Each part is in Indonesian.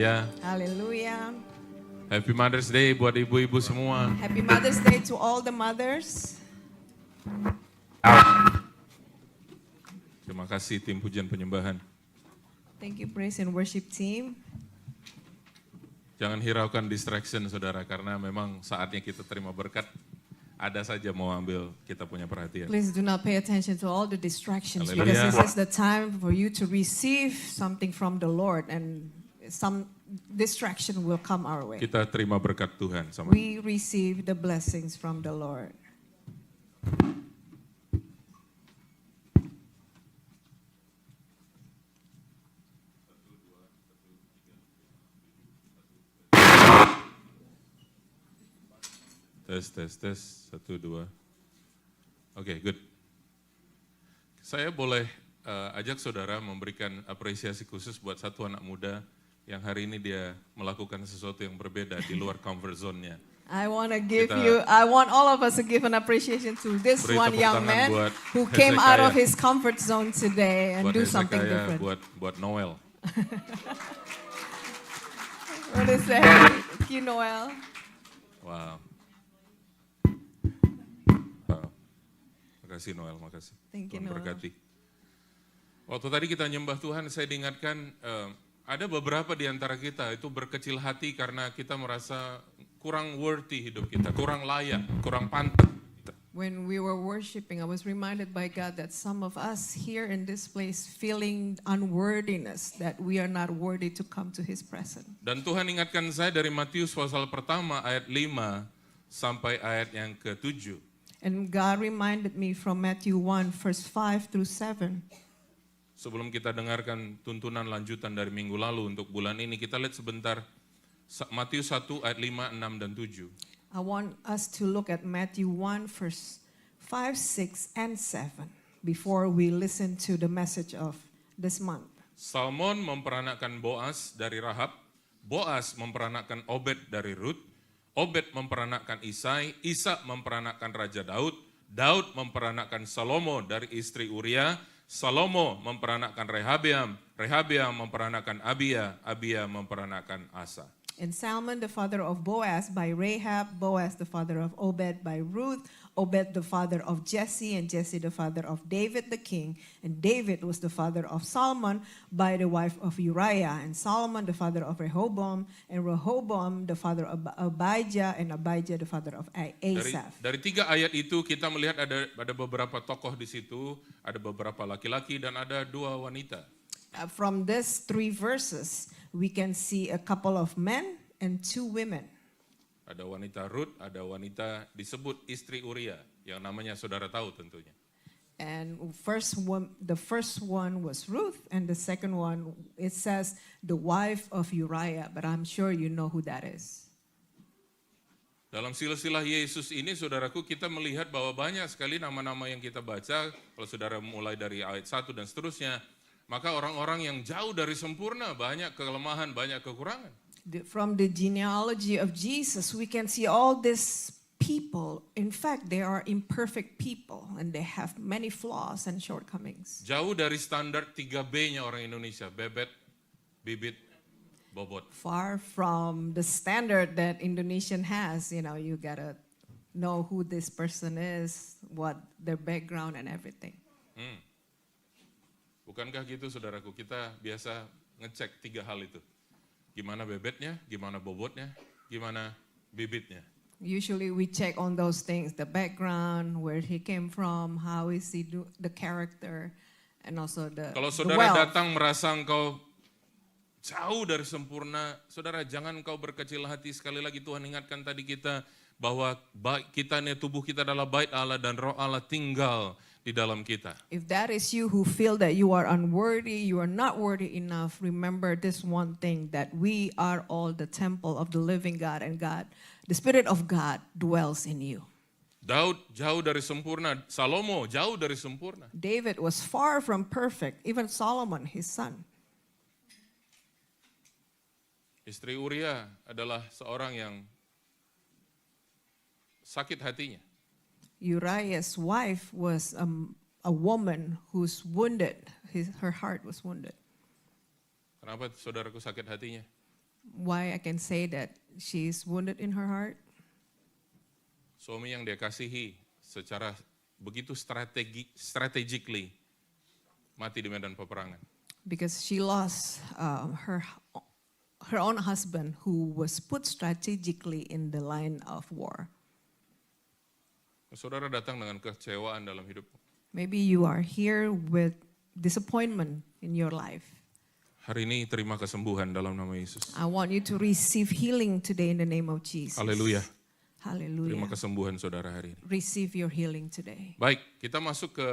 Ya, Haleluya. Happy Mother's Day buat ibu-ibu semua. Happy Mother's Day to all the mothers. Terima kasih tim pujian penyembahan. Thank you, praise and worship team. Jangan hiraukan distraction saudara, karena memang saatnya kita terima berkat. Ada saja mau ambil kita punya perhatian. Please do not pay attention to all the distractions Hallelujah. because this is the time for you to receive something from the Lord and some distraction will come our way. Kita terima berkat Tuhan sama. We receive the blessings from the Lord. Tes, 1, 2. Oke, good. Saya boleh ajak saudara memberikan apresiasi khusus buat satu anak muda yang hari ini dia melakukan sesuatu yang berbeda di luar comfort zone-nya. I want all of us to give an appreciation to this Beri one tepuk young tangan man buat who came out of Hezekiah. his comfort zone today and Buat do something Hezekiah, different. buat Noel. What is that? Thank you, Noel. Wow. Makasih Noel, makasih. Thank you, Tuhan Noel. berkati. Waktu tadi kita nyembah Tuhan, saya diingatkan ada beberapa di antara kita itu berkecil hati karena kita merasa kurang worthy hidup kita, kurang layak, kurang pantas. When we were worshiping, I was reminded by God that some of us here in this place feeling unworthiness, that we are not worthy to come to His presence. Dan Tuhan ingatkan saya dari Matius pasal pertama ayat 5 sampai ayat yang ke-7. And God reminded me from Matthew 1, verse 5 through 7. Sebelum kita dengarkan tuntunan lanjutan dari minggu lalu untuk bulan ini, kita lihat sebentar Matius 1 ayat 5, 6, dan 7. I want us to look at Matthew 1, verse 5, 6, and 7 before we listen to the message of this month. Salmon memperanakkan Boas dari Rahab, Boas memperanakkan Obed dari Rut, Obed memperanakkan Isai, Isa memperanakkan Raja Daud, Daud memperanakkan Salomo dari istri Uria, Salomo memperanakkan Rehabeam, Rehabeam memperanakkan Abia, Abia memperanakkan Asa. And Salmon, the father of Boaz, by Rahab, Boaz, the father of Obed, by Ruth, Obed, the father of Jesse, and Jesse, the father of David the king, and David was the father of Solomon by the wife of Uriah, and Solomon, the father of Rehoboam, and Rehoboam, the father of Abijah, and Abijah, the father of Asaph. Dari 3 ayat itu kita melihat ada beberapa tokoh di situ, ada beberapa laki-laki dan ada 2 wanita. From these 3 verses, we can see a couple of men and 2 women. Ada wanita Rut, ada wanita disebut istri Uria, yang namanya saudara tahu tentunya. And the first one was Ruth, and the second one, it says the wife of Uriah, but I'm sure you know who that is. Dalam silsilah Yesus ini, saudaraku, kita melihat bahwa banyak sekali nama-nama yang kita baca, kalau saudara mulai dari ayat 1 dan seterusnya, maka orang-orang yang jauh dari sempurna, banyak kelemahan, banyak kekurangan. From the genealogy of Jesus, we can see all these people. In fact, they are imperfect people, and they have many flaws and shortcomings. Jauh dari standar 3B-nya orang Indonesia, bebet, bibit, bobot. Far from the standard that Indonesian has, you gotta know who this person is, what their background and everything. Bukankah gitu saudaraku, kita biasa ngecek 3 hal itu. Gimana bebetnya, gimana bobotnya, gimana bibitnya. Usually we check on those things, the background, where he came from, how is he the character, and also the Kalau the saudara wealth. datang merasa engkau jauh dari sempurna, saudara jangan engkau berkecil hati. Sekali lagi Tuhan ingatkan tadi kita bahwa tubuh kita adalah bait Allah dan roh Allah tinggal di dalam kita. If that is you who feel that you are unworthy, you are not worthy enough, remember this one thing, that we are all the temple of the living God, and the Spirit of God dwells in you. Daud jauh dari sempurna, Salomo jauh dari sempurna. David was far from perfect, even Solomon, his son. Istri Uria adalah seorang yang sakit hatinya. Uriah's wife was a woman who's wounded. Her heart was wounded. Kenapa saudaraku sakit hatinya? Why I can say that she's wounded in her heart? Suami yang dia kasihi secara begitu strategically mati di medan peperangan. Because she lost her own husband who was put strategically in the line of war. Saudara datang dengan kecewaan dalam hidup. Maybe you are here with disappointment in your life. Hari ini terima kesembuhan dalam nama Yesus. I want you to receive healing today in the name of Jesus. Haleluya. Hallelujah. Terima kesembuhan saudara hari ini. Receive your healing today. Baik, kita masuk ke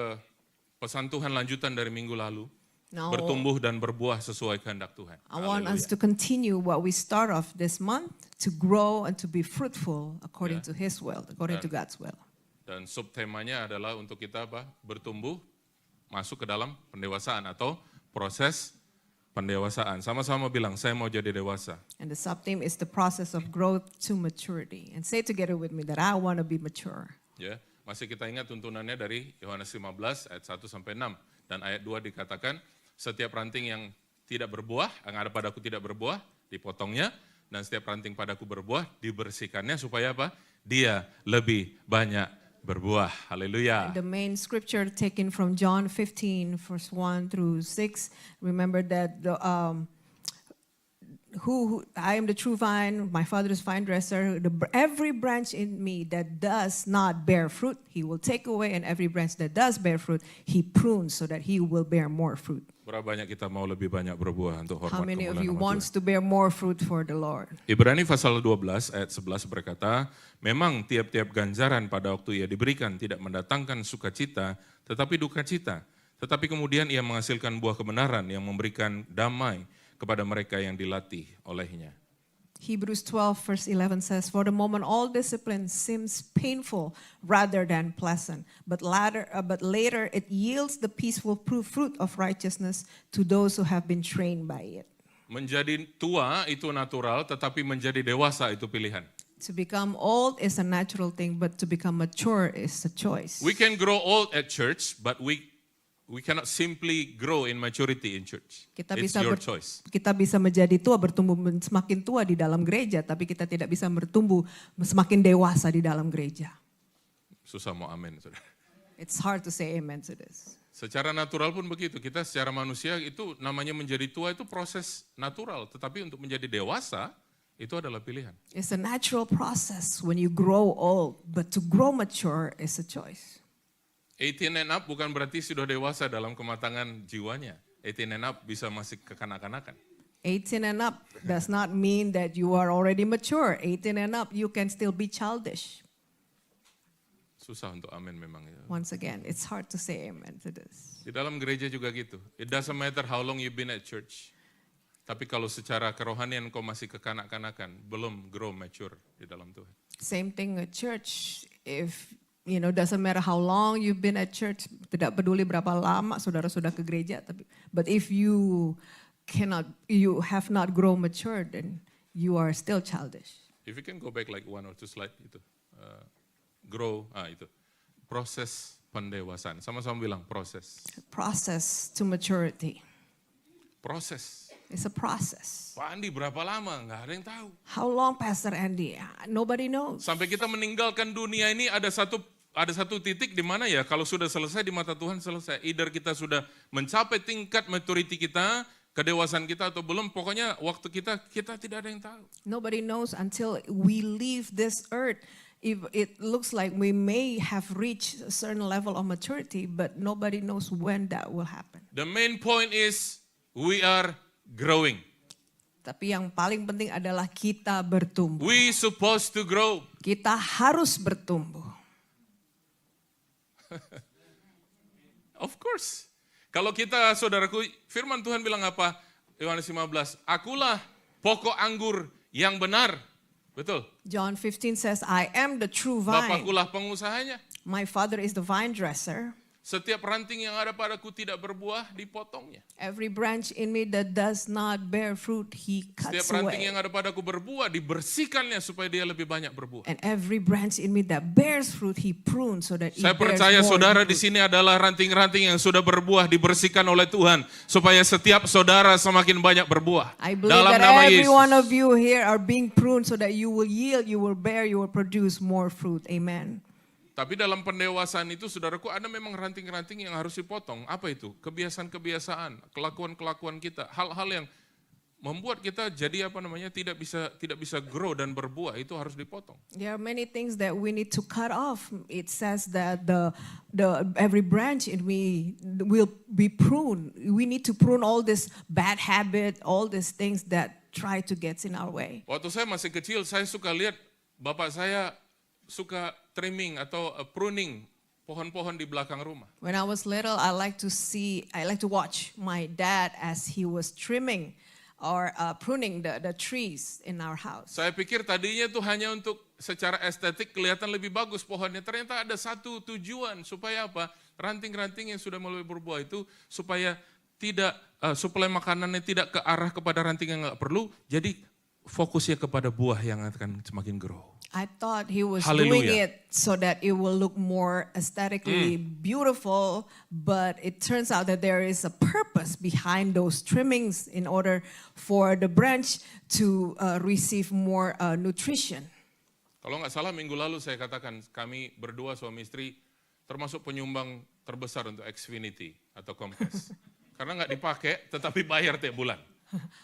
pesan Tuhan lanjutan dari minggu lalu. Now, Bertumbuh dan berbuah sesuai kehendak Tuhan. I want us Haleluya. to continue what we start off this month, to grow and to be fruitful according to His will, according to God's will. Dan subtemanya adalah untuk kita apa? Bertumbuh, masuk ke dalam pendewasaan atau proses pendewasaan. Sama-sama bilang, saya mau jadi dewasa. And the subtheme is the process of growth to maturity. And say together with me that I want to be mature. Ya, masih kita ingat tuntunannya dari Yohanes 15 ayat 1 sampai 6 dan ayat 2 dikatakan setiap ranting yang tidak berbuah, yang ada padaku tidak berbuah, dipotongnya, dan setiap ranting padaku berbuah, dibersihkannya supaya apa? Dia lebih banyak berbuah. Haleluya. The main scripture taken from John 15, verse 1 through 6. Remember that I am the true vine, my Father is vine dresser. Every branch in me that does not bear fruit, He will take away, and every branch that does bear fruit, He prunes so that He will bear more fruit. Berapa banyak kita mau lebih banyak berbuah untuk hormat How many of kemuliaan you nama wants Tuhan? to bear more fruit for the Lord? Ibrani pasal 12 ayat 11 berkata, memang tiap-tiap ganjaran pada waktu ia diberikan tidak mendatangkan sukacita, tetapi duka cita. Tetapi kemudian ia menghasilkan buah kebenaran yang memberikan damai kepada mereka yang dilatih olehnya. Hebrews 12 verse 11 says, for the moment all discipline seems painful rather than pleasant, but later it yields the peaceful fruit of righteousness to those who have been trained by it. Menjadi tua itu natural, tetapi menjadi dewasa itu pilihan. To become old is a natural thing, but to become mature is a choice. We can grow old at church, but we cannot simply grow in maturity in church. It's your choice. Kita bisa menjadi tua, bertumbuh semakin tua di dalam gereja, tapi kita tidak bisa bertumbuh semakin dewasa di dalam gereja. Susah mau amin, saudara. It's hard to say amen to this. Secara natural pun begitu. Kita secara manusia itu namanya menjadi tua itu proses natural. Tetapi untuk menjadi dewasa itu adalah pilihan. It's a natural process when you grow old, but to grow mature is a choice. 18 and up bukan berarti sudah dewasa dalam kematangan jiwanya. 18 and up bisa masih kekanak-kanakan. 18 and up does not mean that you are already mature. 18 and up, you can still be childish. Susah untuk amin memang. Ya. Once again, it's hard to say amen to this. Di dalam gereja juga gitu. It doesn't matter how long you've been at church. Tapi kalau secara kerohanian kau masih kekanak-kanakan, belum grow mature di dalam Tuhan. Same thing at church. If doesn't matter how long you've been at church, tidak peduli berapa lama saudara sudah ke gereja, but if you have not grown mature, then you are still childish. If you can go back like 1 or 2 slide itu, itu proses pendewasaan. Sama-sama bilang proses. Process to maturity. Proses. It's a process. Pak Andi berapa lama? Nggak ada yang tahu. How long, Pastor Andy? Nobody knows. Sampai kita meninggalkan dunia ini ada satu titik di mana ya kalau sudah selesai di mata Tuhan selesai. Either kita sudah mencapai tingkat maturity kita, kedewasaan kita atau belum, pokoknya waktu kita tidak ada yang tahu. Nobody knows until we leave this earth. If it looks like we may have reached a certain level of maturity, but nobody knows when that will happen. The main point is we are growing. Tapi yang paling penting adalah kita bertumbuh. We supposed to grow. Kita harus bertumbuh. Of course. Kalau kita, saudaraku, firman Tuhan bilang apa? Yohanes 15, akulah pokok anggur yang benar. Betul. John 15 says, I am the true vine. Bapakkulah pengusahanya. My Father is the vine dresser. Setiap ranting yang ada padaku tidak berbuah, dipotongnya. Every branch in me that does not bear fruit, he Setiap cuts ranting away. yang ada padaku berbuah, dibersihkannya supaya dia lebih banyak berbuah. And every branch in me that bears fruit, he prunes so that it Saya bears percaya more saudara fruit. di sini adalah ranting-ranting yang sudah berbuah, dibersihkan oleh Tuhan. Supaya setiap saudara semakin banyak berbuah. I believe Dalam that nama every Yesus. one of you here are being pruned so that you will yield, you will bear, you will produce more fruit. Amen. Tapi dalam pendewasaan itu, saudaraku, ada memang ranting-ranting yang harus dipotong. Apa itu? Kebiasaan-kebiasaan, kelakuan-kelakuan kita, hal-hal yang membuat kita jadi tidak bisa grow dan berbuah, itu harus dipotong. There are many things that we need to cut off. It says that the every branch in me will be pruned. We need to prune all this bad habit, all these things that try to get in our way. Waktu saya masih kecil, saya suka lihat bapak saya suka trimming atau pruning pohon-pohon di belakang rumah. When I was little, I like to watch my dad as he was trimming or pruning the trees in our house. Saya pikir tadinya itu hanya untuk secara estetik kelihatan lebih bagus pohonnya. Ternyata ada satu tujuan, supaya apa? Ranting-ranting yang sudah mulai berbuah itu supaya tidak suplai makanannya tidak ke arah kepada ranting yang nggak perlu. Jadi fokusnya kepada buah yang akan semakin grow. I thought he was Hallelujah. doing it so that it will look more aesthetically beautiful, but it turns out that there is a purpose behind those trimmings in order for the branch to receive more nutrition. Kalau nggak salah minggu lalu saya katakan kami berdua suami istri termasuk penyumbang terbesar untuk Xfinity atau Comcast. Karena nggak dipakai tetapi bayar tiap bulan.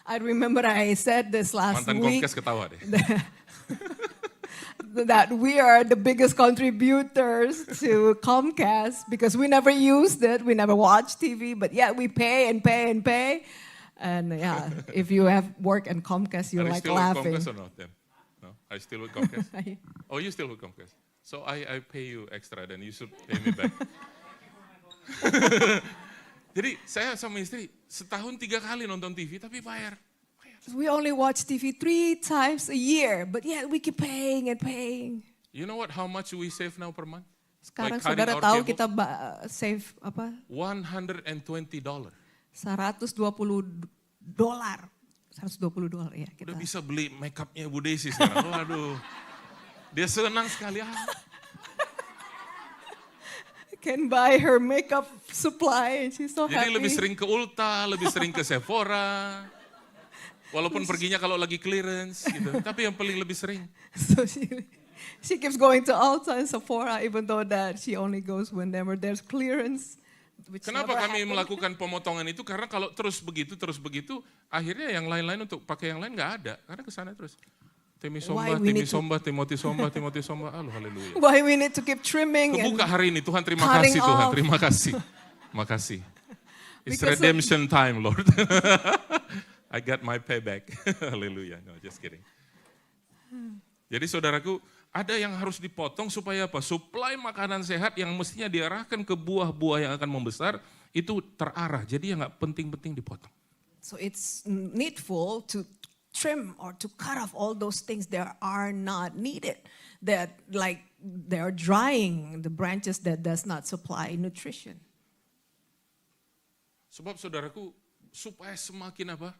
I remember I said this last Mantan week Comcast ketawa deh. that we are the biggest contributors to Comcast because we never used it, we never watched TV, but yet we pay and pay and pay. And yeah, if you have work in Comcast, you're Are you like still laughing. with Comcast or not then? No, are you still with Comcast? Oh, you still with Comcast. So I pay you extra then you should pay me back. Jadi saya sama istri setahun 3 kali nonton TV tapi bayar. We only watch TV 3 times a year, but yet we keep paying and paying. You know what? How much we save now per month? Sekarang By cutting saudara our tahu cable? kita save apa? $120. $120. $120 ya kita. Udah bisa beli make upnya Bu Desi sekarang. Waduh. Dia senang sekali. Can buy her makeup supply and she's so Jadi happy. lebih sering ke Ulta, lebih sering ke Sephora. Walaupun perginya kalau lagi clearance gitu. Tapi yang paling lebih sering. So she keeps going to Ulta and Sephora even though that she only goes whenever there's clearance. Which Kenapa never kami happen. melakukan pemotongan itu? Karena kalau terus begitu, akhirnya yang lain-lain untuk pakai yang lain nggak ada. Karena ke sana terus. Timothy Somba. Haleluya. Why we need to keep trimming and Kebuka hari ini, Tuhan terima cutting kasih Tuhan, off. terima kasih. Makasih. It's Because of- redemption time, Lord. I got my payback. Haleluya. No, just kidding. Jadi saudaraku, ada yang harus dipotong supaya apa? Suplai makanan sehat yang mestinya diarahkan ke buah-buah yang akan membesar, itu terarah. Jadi yang nggak penting-penting dipotong. So it's needful to trim or to cut off all those things that are not needed, that like they are drying the branches that does not supply nutrition. Sebab saudaraku, supaya semakin apa?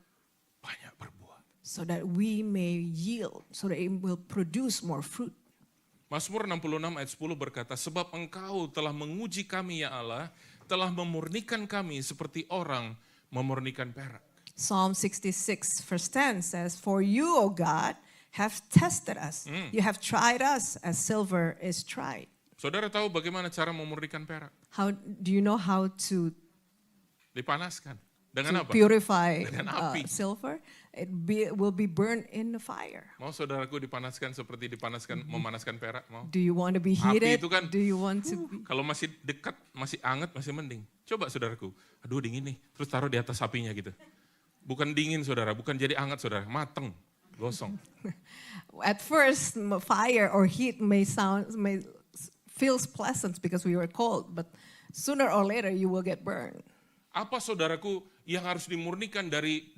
Banyak berbuah. So that we may yield, so that it will produce more fruit. Mazmur 66 ayat 10 berkata, sebab engkau telah menguji kami ya Allah, telah memurnikan kami seperti orang memurnikan perak. Psalm 66 verse 10 says, for you, O God, have tested us. You have tried us as silver is tried. Saudara tahu bagaimana cara memurnikan perak? How do you know how to Dipanaskan. Dengan apa? purify Dengan api. silver? It will be burned in the fire. Mau saudaraku dipanaskan seperti memanaskan perak? Mau? Do you want to be Api heated? itu kan, Do you want to be? Kalau masih dekat, masih anget, masih mending. Coba saudaraku, aduh dingin nih, terus taruh di atas apinya gitu. Bukan dingin saudara, bukan jadi anget saudara, mateng, gosong. At first, fire or heat may feels pleasant because we were cold, but sooner or later you will get burned. Apa saudaraku yang harus dimurnikan dari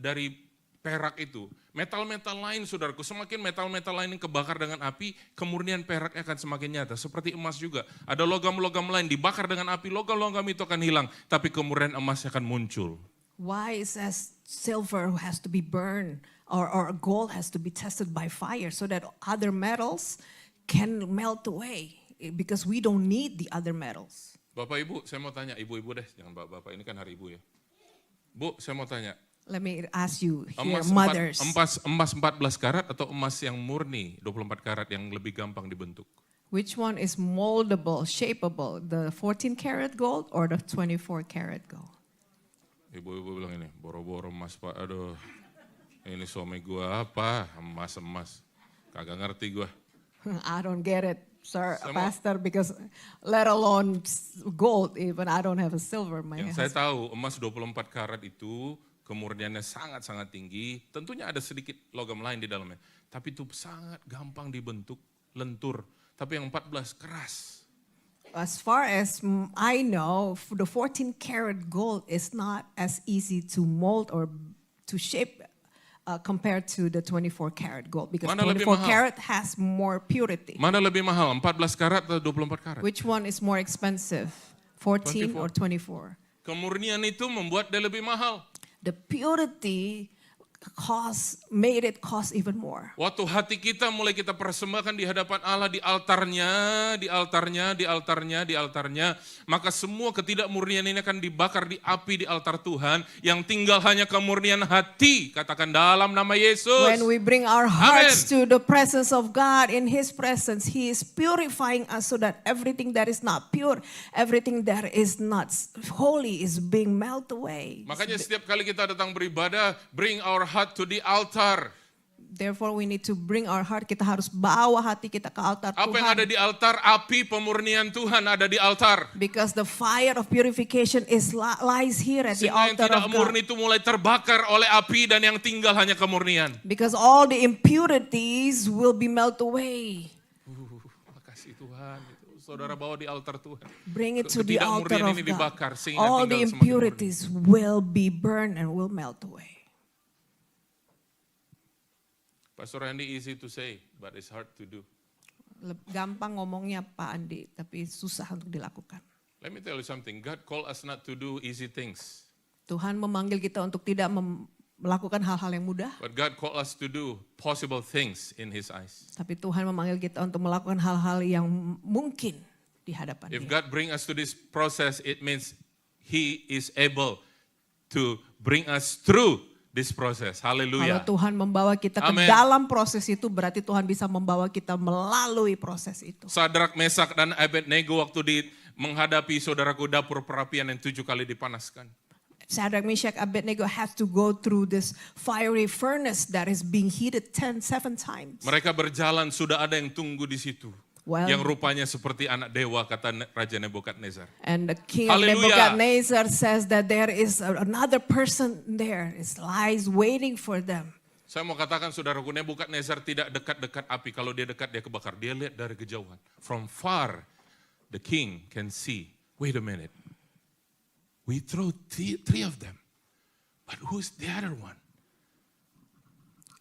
perak itu, metal-metal lain saudaraku, semakin metal-metal lain yang kebakar dengan api, kemurnian peraknya akan semakin nyata. Seperti emas juga, ada logam-logam lain dibakar dengan api, logam-logam itu akan hilang, tapi kemurnian emasnya akan muncul. Why it says silver has to be burned or gold has to be tested by fire so that other metals can melt away because we don't need the other metals. Bapak Ibu, saya mau tanya, ibu-ibu deh, jangan bapak-bapak, ini kan hari ibu ya. Bu, saya mau tanya, Let me ask you here, emas, mothers. emas 14 karat atau emas yang murni 24 karat yang lebih gampang dibentuk? Which one is moldable, shapeable, the 14 karat gold or the 24 karat gold? Ibu-ibu bilang ini, boro-boro emas Pak, aduh. Ini suami gua apa? Emas-emas. Kagak ngerti gua. I don't get it, sir, Sama- pastor, because let alone gold, even I don't have a silver in my Yang saya house. tahu emas 24 karat itu kemurniannya sangat-sangat tinggi. Tentunya ada sedikit logam lain di dalamnya. Tapi itu sangat gampang dibentuk, lentur. Tapi yang 14 keras. As far as I know, the 14 karat gold is not as easy to mold or to shape compared to the 24 karat gold because Mana lebih 24 mahal? karat has more purity. Mana lebih mahal, 14 karat atau 24 karat? Which one is more expensive, 14 or 24? Kemurnian itu membuat dia lebih mahal. The purity made it cost even more. Waktu hati kita mulai kita persembahkan di hadapan Allah, di altarnya, di altarnya, di altarnya, di altarnya, maka semua ketidakmurnian ini akan dibakar di api di altar Tuhan, yang tinggal hanya kemurnian hati, katakan dalam nama Yesus. When we bring our hearts to the presence of God, in His presence, He is purifying us so that everything that is not pure, everything that is not holy is being melted away. Makanya setiap kali kita datang beribadah, bring our heart to the altar. Therefore, we need to bring our heart, kita harus bawa hati kita ke altar Apa yang ada Tuhan. di altar? Api pemurnian Tuhan ada di altar. Because the fire of purification lies here at the Sehingga yang altar tidak of murni God. itu mulai terbakar oleh api dan yang tinggal hanya kemurnian. Because all the impurities will be melted away. Makasih Tuhan. Saudara bawa di altar Tuhan. Bring it to the altar Ketidakmurnian of ini God. dibakar sehingga All tinggal the semakin impurities will be burned and will melt away. Pastor Andy, easy to say, but it's hard to do. Gampang ngomongnya Pak Andi, tapi susah untuk dilakukan. Let me tell you something. God called us not to do easy things, Tuhan memanggil kita untuk tidak melakukan hal-hal yang mudah, but God called us to do possible things in His eyes. tapi Tuhan memanggil kita untuk melakukan hal-hal yang mungkin di hadapan If Dia. God bring us to this process, it means He is able to bring us through this process. Kalau Haleluya. Tuhan membawa kita ke Amen. dalam proses itu, berarti Tuhan bisa membawa kita melalui proses itu. Sadrak, Mesak, dan Abednego waktu menghadapi saudaraku dapur perapian yang 7 kali dipanaskan. Shadrach, Meshach, Abednego have to go through this fiery furnace that is being heated 7 times. Mereka berjalan, sudah ada yang tunggu di situ. Well- Yang rupanya seperti anak dewa, kata Raja Nebukadnezar. And the king of Hallelujah. Nebuchadnezzar says that there is another person there, is lies waiting for them. Saya mau katakan saudaraku, Nebukadnezar tidak dekat-dekat api. Kalau dia dekat, dia kebakar. Dia lihat dari kejauhan. From far, the king can see. Wait a minute. We throw three of them. But who's the other one?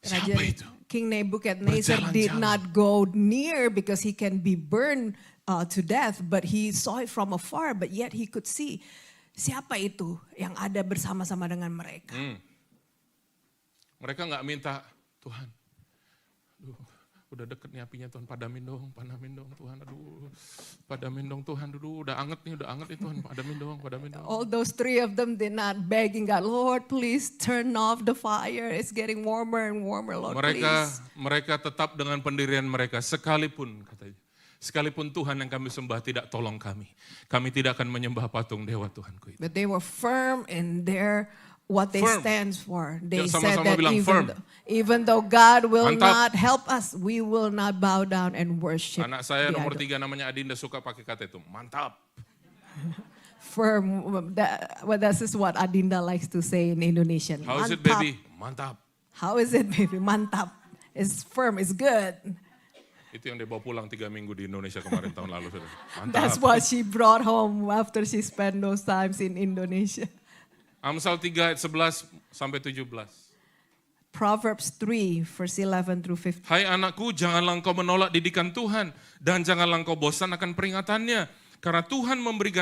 Siapa itu? King Nebuchadnezzar did Berjalan-jalan. not go near because he can be burned to death, but he saw it from afar, but yet he could see siapa itu yang ada bersama-sama dengan mereka. Mereka nggak minta, Tuhan, aduh, udah deket nih apinya Tuhan, padamin dong Tuhan, aduh, padamin dong Tuhan, dulu udah anget nih Tuhan, padamin dong. All those three of them did not begging God, Lord, please turn off the fire. It's getting warmer and warmer, Lord, please. Mereka tetap dengan pendirian mereka, sekalipun katanya, sekalipun Tuhan yang kami sembah tidak tolong kami tidak akan menyembah patung dewa Tuhanku itu. But they were firm in their what they Firm. stands for. They Yuk, said sama-sama that bilang, firm. even though God will Mantap. not help us, we will not bow down and worship. Anak saya the nomor idol. 3 namanya Adinda suka pakai kata itu, mantap. Firm. This is what Adinda likes to say in Indonesian. How is it Mantap. baby? Mantap. How is it, baby? Mantap. It's firm. It's good. Itu yang dia bawa pulang 3 minggu di Indonesia kemarin tahun lalu. Saudara. Mantap. That's what she brought home after she spent those times in Indonesia. Amsal 3 ayat 11 sampai 17. Proverbs 3, verse 11 through 15. Hai anakku, janganlah engkau menolak didikan Tuhan, dan janganlah engkau bosan akan peringatannya. Karena Tuhan memberi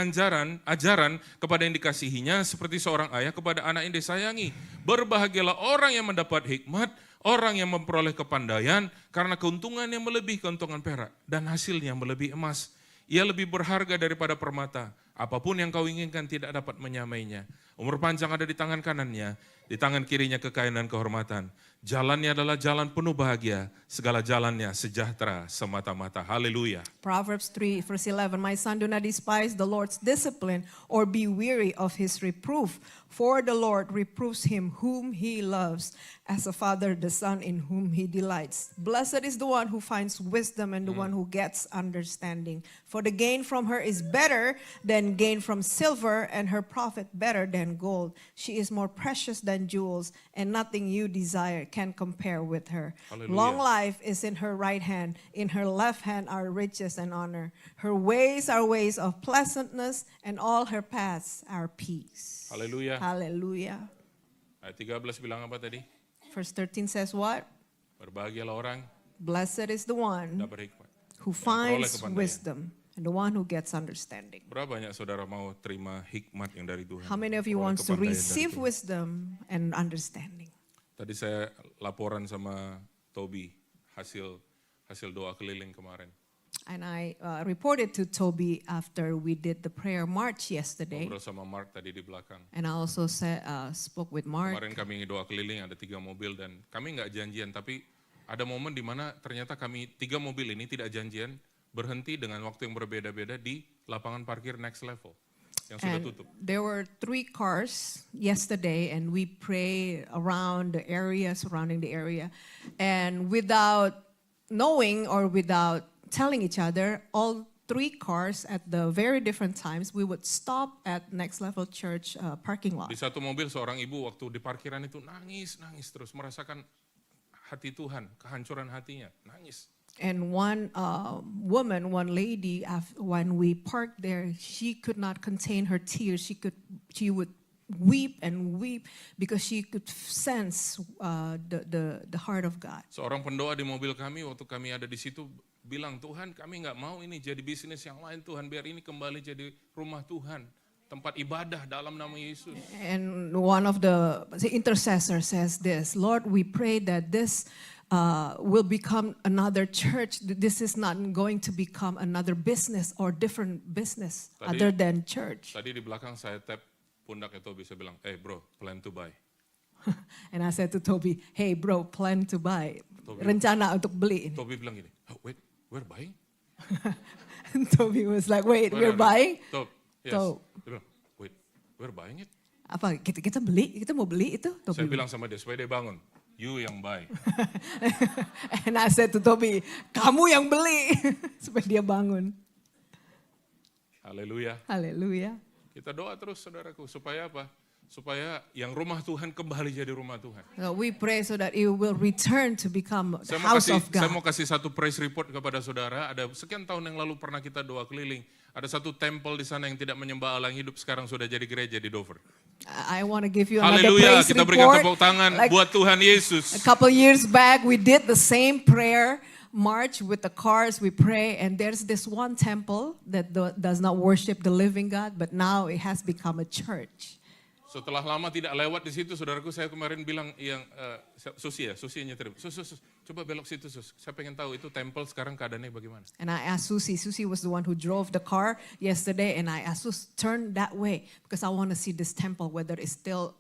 ajaran kepada yang dikasihinya, seperti seorang ayah kepada anak yang disayangi. Berbahagialah orang yang mendapat hikmat, orang yang memperoleh kepandaian, karena keuntungannya melebihi keuntungan perak, dan hasilnya melebihi emas. Ia lebih berharga daripada permata. Apapun yang kau inginkan tidak dapat menyamainya. Umur panjang ada di tangan kanannya, di tangan kirinya kekayaan dan kehormatan. Jalannya adalah jalan penuh bahagia, segala jalannya sejahtera semata-mata. Haleluya. Proverbs 3, verse 11. My son, do not despise the Lord's discipline or be weary of his reproof. For the Lord reproves him whom he loves, as a father the son in whom he delights. Blessed is the one who finds wisdom and the one who gets understanding. For the gain from her is better than gain from silver, and her profit better than gold. She is more precious than jewels, and nothing you desire can compare with her. Hallelujah. Long life is in her right hand. In her left hand are riches and honor. Her ways are ways of pleasantness, and all her paths are peace. Haleluya. Hallelujah. Ayat 13 bilang apa tadi? Verse 13 says what? Berbahagialah orang Blessed is the one dapat hikmat. who peroleh finds kepandaian. wisdom and the one who gets understanding. Berapa banyak saudara mau terima hikmat yang dari Tuhan? How many of you Peroleh want to kepandaian dari receive Tuhan? wisdom and understanding? Tadi saya laporan sama Toby hasil doa keliling kemarin. And I reported to Toby after we did the prayer march yesterday. Ngobrol sama Mark tadi di belakang. And I also spoke with Mark. Kemarin kami doa keliling ada 3 mobil dan kami nggak janjian, tapi ada momen di mana ternyata kami 3 mobil ini tidak janjian berhenti dengan waktu yang berbeda-beda di lapangan parkir Next Level yang sudah And tutup. there were 3 cars yesterday, and we prayed around the area, surrounding the area. And without knowing or without telling each other, all 3 cars at the very different times, we would stop at Next Level Church parking lot. Di satu mobil seorang ibu waktu di parkiran itu nangis terus merasakan hati Tuhan, kehancuran hatinya, nangis. And one woman, one lady, when we parked there, she could not contain her tears. She would weep and weep because she could sense the heart of God. Seorang pendoa di mobil kami waktu kami ada di situ bilang, Tuhan kami nggak mau ini jadi bisnis yang lain Tuhan, biar ini kembali jadi rumah Tuhan, tempat ibadah dalam nama Yesus. And one of the intercessors says this, Lord, we pray that this will become another church. This is not going to become another business or different business other than church. Tadi di belakang saya tap pundaknya Toby, saya bilang, bro, plan to buy. And I said to Toby, hey bro, plan to buy. Toby. Rencana untuk beli ini. Toby bilang gini, oh, wait, we're buying? And Toby was like, wait, we're buying? Tob, yes. Tob. Dia bilang, wait, we're buying it? Apa, kita beli? Kita mau beli itu? Toby Saya bilang sama dia, supaya dia bangun. You yang buy. And I said to Toby, kamu yang beli. Supaya dia bangun. Haleluya. Haleluya. Kita doa terus saudaraku, supaya apa? Supaya yang rumah Tuhan kembali jadi rumah Tuhan. So we pray so that it will return to become the Saya house of mau God. kasih satu praise report kepada saudara. Ada sekian tahun yang lalu pernah kita doa keliling. Ada satu temple di sana yang tidak menyembah Allah yang hidup, sekarang sudah jadi gereja di Dover. I want to give you another Haleluya, praise kita berikan report. tepuk tangan Like buat Tuhan Yesus. a couple years back, we did the same prayer march with the cars. We pray, and there's this one temple that does not worship the living God, but now it has become a church. Setelah lama tidak lewat di situ, saudaraku, saya kemarin bilang yang Susi yang nyetir. Sus, coba belok situ, Sus. Saya pengen tahu itu temple sekarang keadaannya bagaimana. And I asked Susie. Susie was the one who drove the car yesterday, and I asked Susie, turn that way because I want to see this temple whether it still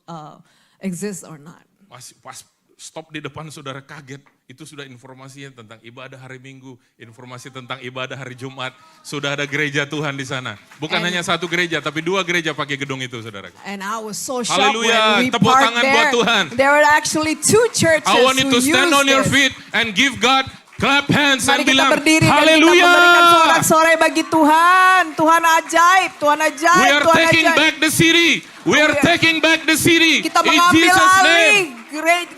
exists or not. Masih pas stop di depan saudara kaget, itu sudah informasinya tentang ibadah hari Minggu, informasi tentang ibadah hari Jumat. Sudah ada gereja Tuhan di sana. Bukan hanya satu gereja, tapi 2 gereja pakai gedung itu, saudara. And I was so shocked Haleluya, when we tepuk parked tangan buat there. Tuhan. There were actually 2 churches I want you who to stand used on your this. feet and give God clap hands Mari and kita bilang, berdiri dan kita Haleluya. memberikan sorak-sorai bagi Tuhan. Tuhan ajaib, Tuhan We ajaib, are Tuhan taking ajaib. back the city. We are taking back the city. Kita In mengambil Jesus' alih, name.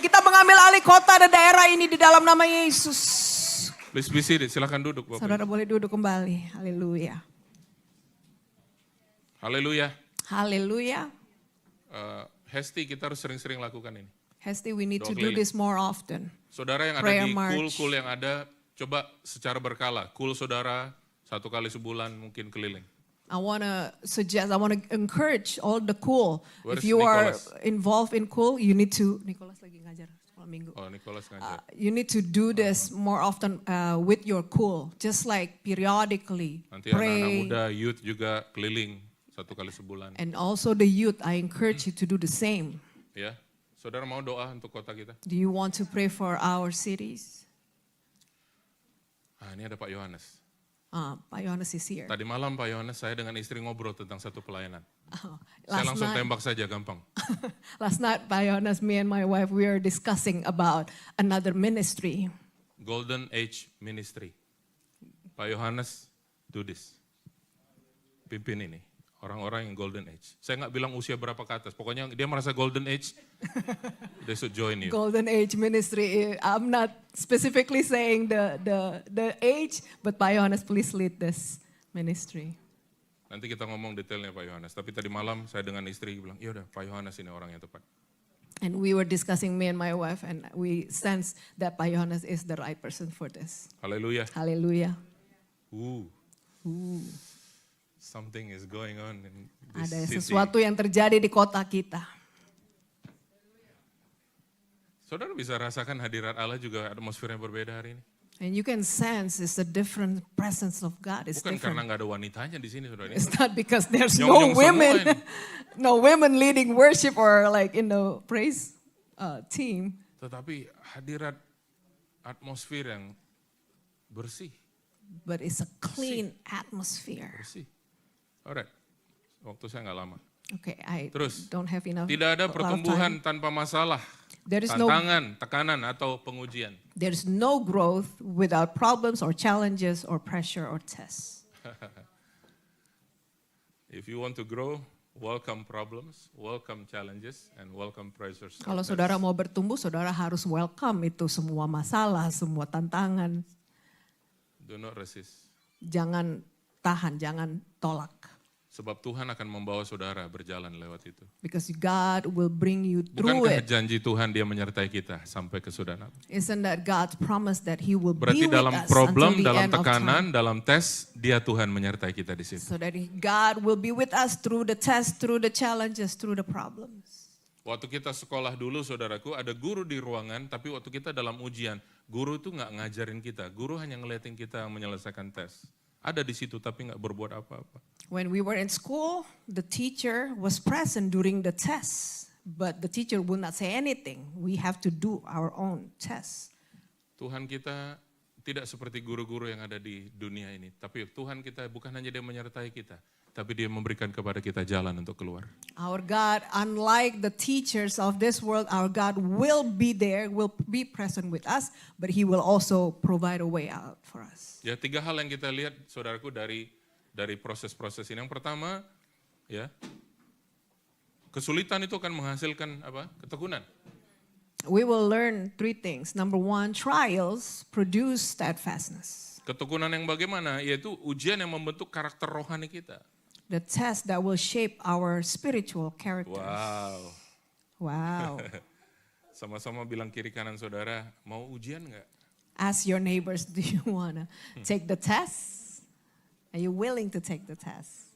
kita mengambil alih kota dan daerah ini di dalam nama Yesus. Please be seated. Silakan duduk, Bapak. Saudara boleh duduk kembali. Haleluya. Haleluya. Haleluya. Hesti, kita harus sering-sering lakukan ini. Hesti, we need Doa to do keliling. this more often. Saudara yang ada Prayer di march. kul yang ada, coba secara berkala. Kul saudara 1 kali sebulan mungkin keliling. I want to encourage all the cool. Where's If you Nicholas? are involved in cool, you need to, Nicholas lagi ngajar sekolah minggu. Oh, Nicholas ngajar. You need to do this more often with your cool, just like periodically Nanti anak-anak pray. muda, youth juga keliling 1 kali sebulan. And also the youth, I encourage you to do the same. Ya, saudara mau doa untuk kota kita? Do you want to pray for our cities? Ini ada Pak Yohanes. Pak Yohanes is here. Tadi malam Pak Yohanes saya dengan istri ngobrol tentang satu pelayanan. Saya Last langsung night, tembak saja gampang. last night, Pak Yohanes, me and my wife, we were discussing about another ministry. Golden Age Ministry. Pak Yohanes, do this. Pimpin ini. Orang-orang yang Golden Age. Saya nggak bilang usia berapa ke atas. Pokoknya dia merasa Golden Age, they should join you. Golden Age Ministry. I'm not specifically saying the age, but Pak Yohanes, please lead this ministry. Nanti kita ngomong detailnya Pak Yohanes. Tapi tadi malam saya dengan istri bilang, iya udah Pak Yohanes ini orang yang tepat. And we were discussing, me and my wife, and we sense that Pak Yohanes is the right person for this. Haleluya. Hallelujah. Something is going on in this Ada city. sesuatu yang terjadi di kota kita. Saudara bisa rasakan hadirat Allah juga atmosfer yang berbeda hari ini. And you can sense it's a different presence of God. It's Bukan karena different. nggak ada wanitanya di sini, saudara. It's not because there's Nyong-nyong no semua women, ini. no women leading worship or like in the praise team. Tetapi hadirat atmosfer yang bersih, But it's a clean atmosphere. bersih. Alright, waktu saya nggak lama. Okay, I Terus, don't have enough. Tidak ada a lot of pertumbuhan time. tanpa masalah, There is no tantangan, tekanan atau pengujian. There's no growth without problems or challenges or pressure or tests. If you want to grow, welcome problems, welcome challenges, and welcome pressures. Kalau saudara mau bertumbuh, saudara harus welcome itu semua masalah, semua tantangan. Do not resist. Jangan tahan, jangan tolak. Sebab Tuhan akan membawa saudara berjalan lewat itu. Because God will bring you through Bukankah it. janji Tuhan dia menyertai kita sampai ke sudanan? Isn't that God's promise that He will Berarti be with dalam us problem, until the dalam end of tekanan, time? dalam tes, dia Tuhan menyertai kita di situ. So that God will be with us through the test, through the challenges, through the problems. Waktu kita sekolah dulu saudaraku, ada guru di ruangan, tapi waktu kita dalam ujian, guru itu nggak ngajarin kita, guru hanya ngeliatin kita menyelesaikan tes. Ada di situ tapi nggak berbuat apa-apa. When we were in school, the teacher was present during the tests, but the teacher would not say anything. We have to do our own tests. Tuhan kita tidak seperti guru-guru yang ada di dunia ini. Tapi Tuhan kita bukan hanya dia menyertai kita, tapi dia memberikan kepada kita jalan untuk keluar. Our God, unlike the teachers of this world, our God will be there, will be present with us, but He will also provide a way out for us. Ya, 3 hal yang kita lihat saudaraku dari proses-proses ini. Yang pertama, ya, kesulitan itu akan menghasilkan apa? Ketekunan. We will learn 3 things. Number 1, trials produce steadfastness. Ketekunan yang bagaimana? Yaitu ujian yang membentuk karakter rohani kita. The test that will shape our spiritual character. Wow. Wow. Sama-sama bilang kiri kanan saudara, mau ujian nggak? Ask your neighbors, do you want to take the test? Are you willing to take the test?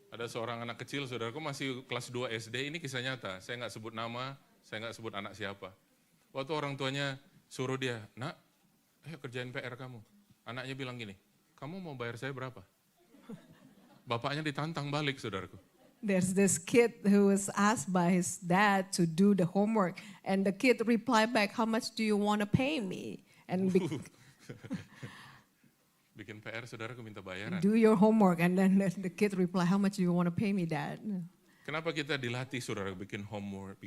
Ada seorang anak kecil, saudaraku masih kelas 2 SD, ini kisah nyata. Saya nggak sebut nama, saya nggak sebut anak siapa. Waktu orang tuanya suruh dia, nak, ayo kerjain PR kamu. Anaknya bilang gini, kamu mau bayar saya berapa? Bapaknya ditantang balik, saudaraku. There's this kid who was asked by his dad to do the homework. And the kid replied back, how much do you want to pay me? And Bikin PR, saudaraku minta bayaran. do your homework. And then the kid replied, how much do you want to pay me, Dad? Kenapa kita dilatih, saudara, bikin homework,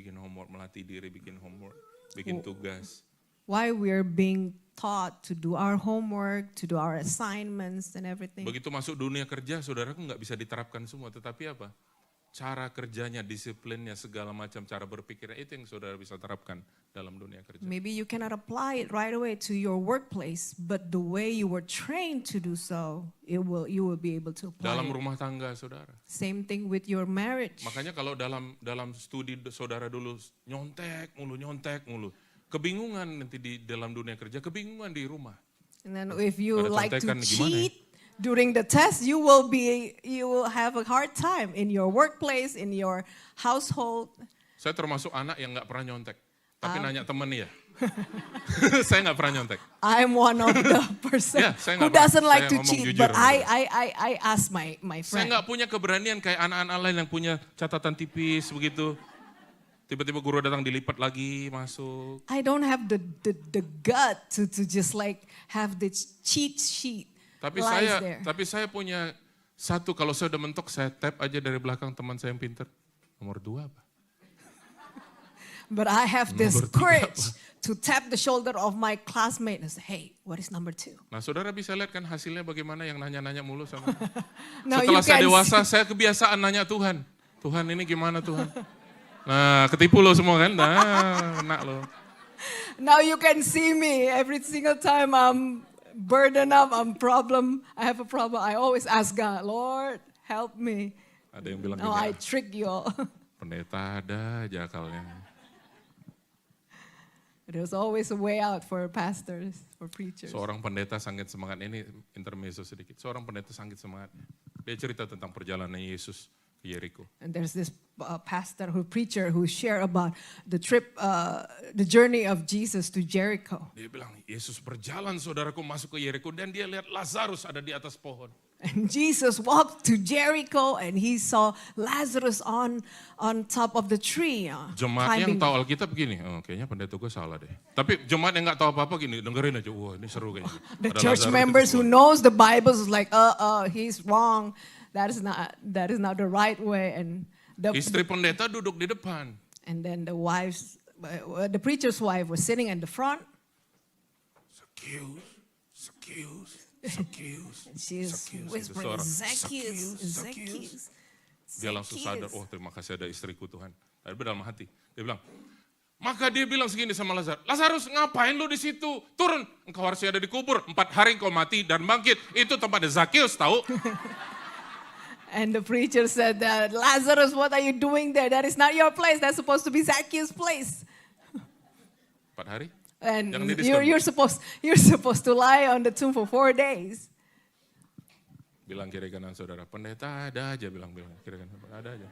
melatih diri, bikin homework, bikin tugas. Why we're being taught to do our homework, to do our assignments and everything. Begitu masuk dunia kerja, saudaraku nggak bisa diterapkan semua. Tetapi apa? cara kerjanya, disiplinnya, segala macam cara berpikirnya, itu yang saudara bisa terapkan dalam dunia kerja. Maybe you cannot apply it right away to your workplace, but the way you were trained to do so, you will be able to apply Dalam it. rumah tangga saudara. Same thing with your marriage. Makanya kalau dalam studi saudara dulu nyontek mulu. Kebingungan nanti di dalam dunia kerja, kebingungan di rumah. And then if you Ada like to contekan gimana ya? cheat during the test, you will have a hard time in your workplace, in your household. Saya termasuk anak yang nggak pernah nyontek. Tapi nanya temen ya. Saya nggak pernah nyontek. I'm one of the person Ya, saya who nggak doesn't pernah. like Saya to ngomong cheat, jujur but sama I ask my Saya friend. nggak punya keberanian kayak anak-anak lain yang punya catatan tipis begitu. Tiba-tiba guru datang dilipat lagi, masuk. I don't have the gut to just like have this cheat sheet Tapi lies there. saya punya satu, kalau saya udah mentok, saya tap aja dari belakang teman saya yang pinter. Nomor 2 apa? But I have this Nomor 3 courage to tap the shoulder of my classmate and say, hey, what is number 2? Nah saudara bisa lihat kan hasilnya bagaimana yang nanya-nanya mulu sama. Now Setelah you saya can dewasa, saya kebiasaan nanya Tuhan. Tuhan ini gimana Tuhan? Nah ketipu lo semua kan? Nah kena lo. Now you can see me every single time I'm burdened up, I have a problem. I always ask God, Lord, help me. Ada yang bilang No, gini, I trick you all. pendeta ada aja akalnya. There's always a way out for pastors, for preachers. Seorang pendeta sangat semangat, ini intermezzo sedikit. Seorang pendeta sangat semangat. Dia cerita tentang perjalanan Yesus ke Yeriko. And there's this preacher who share about the trip, the journey of Jesus to Jericho. Dia bilang, Yesus berjalan saudaraku masuk ke Yeriko dan dia lihat Lazarus ada di atas pohon. And Jesus walked to Jericho and he saw Lazarus on top of the tree. Jemaat yang climbing. tahu Alkitab begini, oh, kayaknya pendeta gue salah deh. Tapi jemaat yang nggak tahu apa-apa gini, dengerin aja, wah ini seru kayaknya. The Ada church Lazarus members di who pohon. knows the Bible is like, he's wrong. That is not the right way. And Istri pendeta duduk di depan. and then the preacher's wife was sitting in the front. Zacchaeus. And she's whispering, Zacchaeus. Dia langsung sadar, oh terima kasih ada istriku Tuhan. Tapi dalam hati, dia bilang, maka dia bilang segini sama Lazarus, Lazarus ngapain lu di situ? Turun, engkau harus ada di kubur. 4 hari engkau mati dan bangkit. Itu tempatnya Zacchaeus tahu. And the preacher said, Lazarus, what are you doing there? That is not your place. That's supposed to be Zacchaeus' place. 4 hari? And Jangan didiskon. you're supposed to lie on the tomb for 4 days. Bilang kiri kanan saudara, pendeta ada aja bilang kiri kanan, ada aja.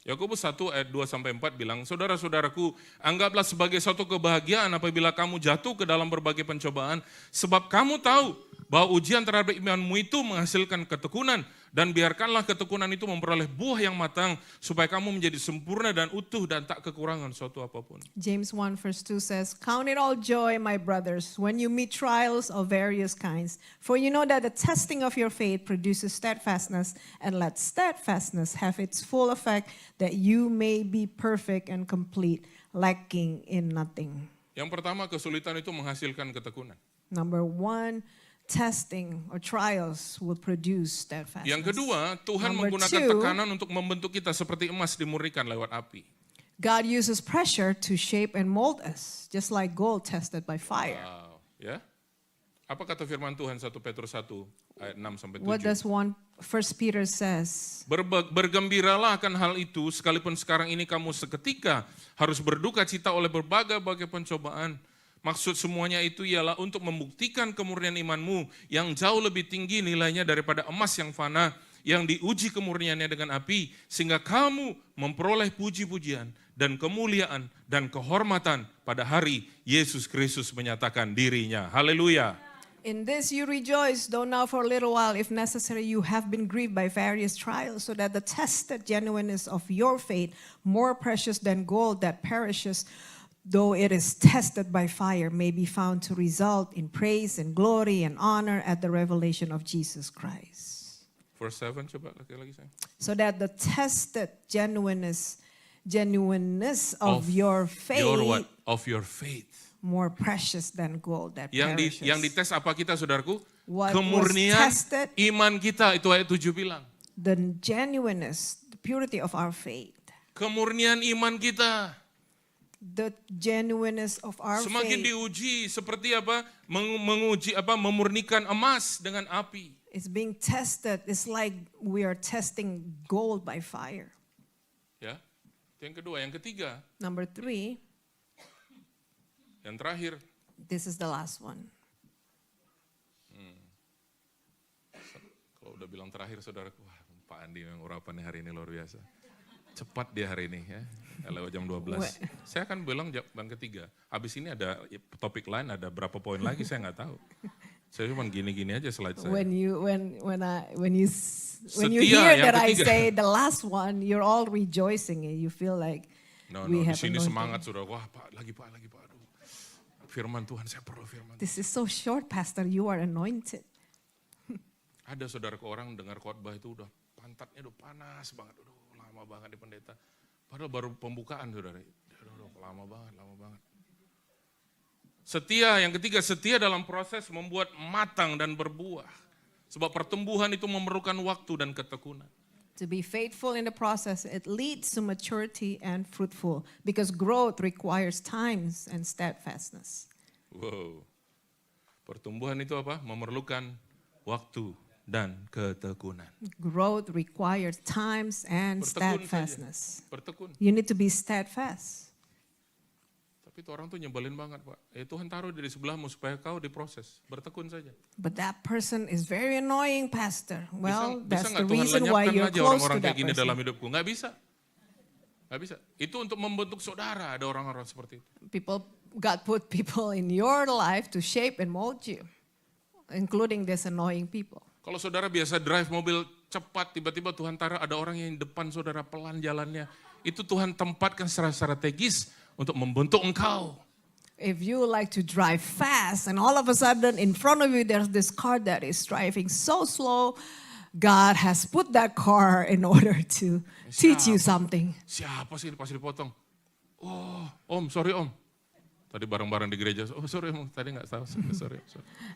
Yakobus 1 ayat 2-4 bilang, saudara-saudaraku, anggaplah sebagai suatu kebahagiaan apabila kamu jatuh ke dalam berbagai pencobaan, sebab kamu tahu bahwa ujian terhadap imanmu itu menghasilkan ketekunan, dan biarkanlah ketekunan itu memperoleh buah yang matang, supaya kamu menjadi sempurna dan utuh dan tak kekurangan suatu apapun. James 1 verse 2 says, count it all joy, my brothers, when you meet trials of various kinds. For you know that the testing of your faith produces steadfastness, and let steadfastness have its full effect, that you may be perfect and complete, lacking in nothing. Yang pertama, kesulitan itu menghasilkan ketekunan. Number 1, testing or trials will produce steadfastness. Yang kedua, Tuhan Number menggunakan 2, tekanan untuk membentuk kita seperti emas dimurnikan lewat api. God uses pressure to shape and mold us, just like gold tested by fire. Wow, ya. Apa kata firman Tuhan 1 Petrus 1 ayat 6-7? What does 1 Peter says? Bergembiralah akan hal itu, sekalipun sekarang ini kamu seketika harus berduka cita oleh berbagai-bagai pencobaan. Maksud semuanya itu ialah untuk membuktikan kemurnian imanmu yang jauh lebih tinggi nilainya daripada emas yang fana, yang diuji kemurniannya dengan api, sehingga kamu memperoleh puji-pujian dan kemuliaan dan kehormatan pada hari Yesus Kristus menyatakan dirinya. Haleluya. In this you rejoice, though now for a little while, if necessary, you have been grieved by various trials, so that the tested genuineness of your faith, more precious than gold that perishes, though it is tested by fire, may be found to result in praise and glory and honor at the revelation of Jesus Christ. Verse 7 coba lagi saya. So that the tested genuineness of your faith, Your what? Of your faith. more precious than gold that Yang perishes. dites apa kita saudaraku? What was Kemurnian tested, iman kita, itu ayat 7 bilang. the genuineness, the purity of our faith. Kemurnian iman kita. The genuineness of our Semakin faith diuji seperti apa? Menguji apa? Memurnikan emas dengan api. is being tested. It's like we are testing gold by fire. Ya. Itu yang kedua, yang ketiga, Number 3, yang terakhir. this is the last one. Kalau udah bilang terakhir saudaraku, wah Pak Andi yang urapannya hari ini luar biasa. Cepat dia hari ini ya, lewat jam 12. Saya akan bilang yang ketiga, habis ini ada topik lain, ada berapa poin lagi saya nggak tahu. Saya cuma gini-gini aja slide saya. When you Setia, hear yang that I ketiga. say the last one, you're all rejoicing and you feel like No, we di have sini anointing. semangat sudah. Wah Pak, lagi Pak. Aduh. Firman Tuhan, saya perlu firman. This is so short, Pastor. You are anointed. Ada saudaraku orang dengar khotbah itu udah pantatnya udah panas banget. Aduh, lama banget di pendeta. Padahal baru pembukaan saudara. Aduh, lama banget. Setia, yang ketiga, setia dalam proses membuat matang dan berbuah. Sebab pertumbuhan itu memerlukan waktu dan ketekunan. To be faithful in the process, it leads to maturity and fruitful because growth requires times and steadfastness. Wow. Pertumbuhan itu apa? Memerlukan waktu dan ketekunan. Growth requires times and Bertekun steadfastness. saja. Bertekun. You need to be steadfast. Tapi itu orang tuh nyebelin banget Pak. Tuhan taruh di sebelahmu supaya kau diproses. Bertekun saja. But that person is very annoying, Pastor. Well, that's nggak the Tuhan reason why lenyapkan you're aja close orang-orang to kayak that gini dalam person. hidupku? Nggak bisa. Itu untuk membentuk saudara, ada orang-orang seperti itu. God put people in your life to shape and mold you, including these annoying people. Kalau saudara biasa drive mobil cepat, tiba-tiba Tuhan taruh ada orang yang depan saudara pelan jalannya. Itu Tuhan tempatkan secara strategis untuk membentuk engkau. If you like to drive fast and all of a sudden in front of you there's this car that is driving so slow, God has put that car in order to teach you something. Siapa sih pas dipotong? Oh, Om, sorry Om. Tadi bareng-bareng di gereja, oh sorry Om, tadi nggak tahu, sorry.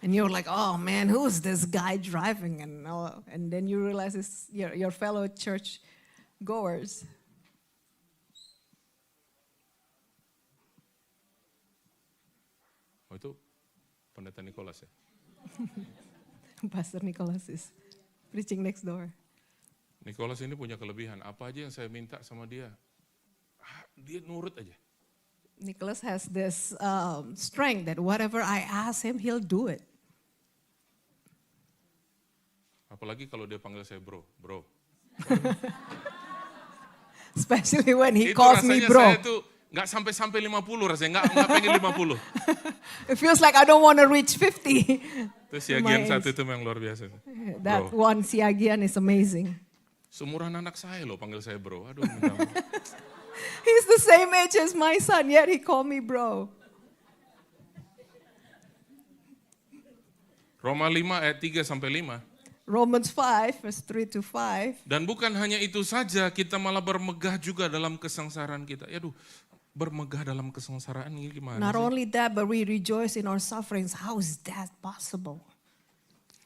And you're like, oh man, who's this guy driving? And then you realize it's your fellow church goers. Oh itu pendeta Nicholas ya? Pastor Nicholas is preaching next door. Nicholas ini punya kelebihan, apa aja yang saya minta sama dia, dia nurut aja. Nicholas has this strength that whatever I ask him, he'll do it. Apalagi kalau dia panggil saya bro. Especially when he Itu calls me rasanya bro. saya tuh nggak sampai 50 rasanya, nggak pengen 50. It feels like I don't want to reach 50. Terus Siagian satu itu yang luar biasa. That Bro. one Siagian is amazing. Seumuran anak saya loh panggil saya bro. Aduh, minta ampun. He's the same age as my son, yet he called me bro. Roma 5 ayat 3 sampai 5. Romans 5, verse 3 to 5. Dan bukan hanya itu saja, kita malah bermegah juga dalam kesengsaraan kita. Aduh, bermegah dalam kesengsaraan ini gimana Not sih? only that, but we rejoice in our sufferings. How is that possible?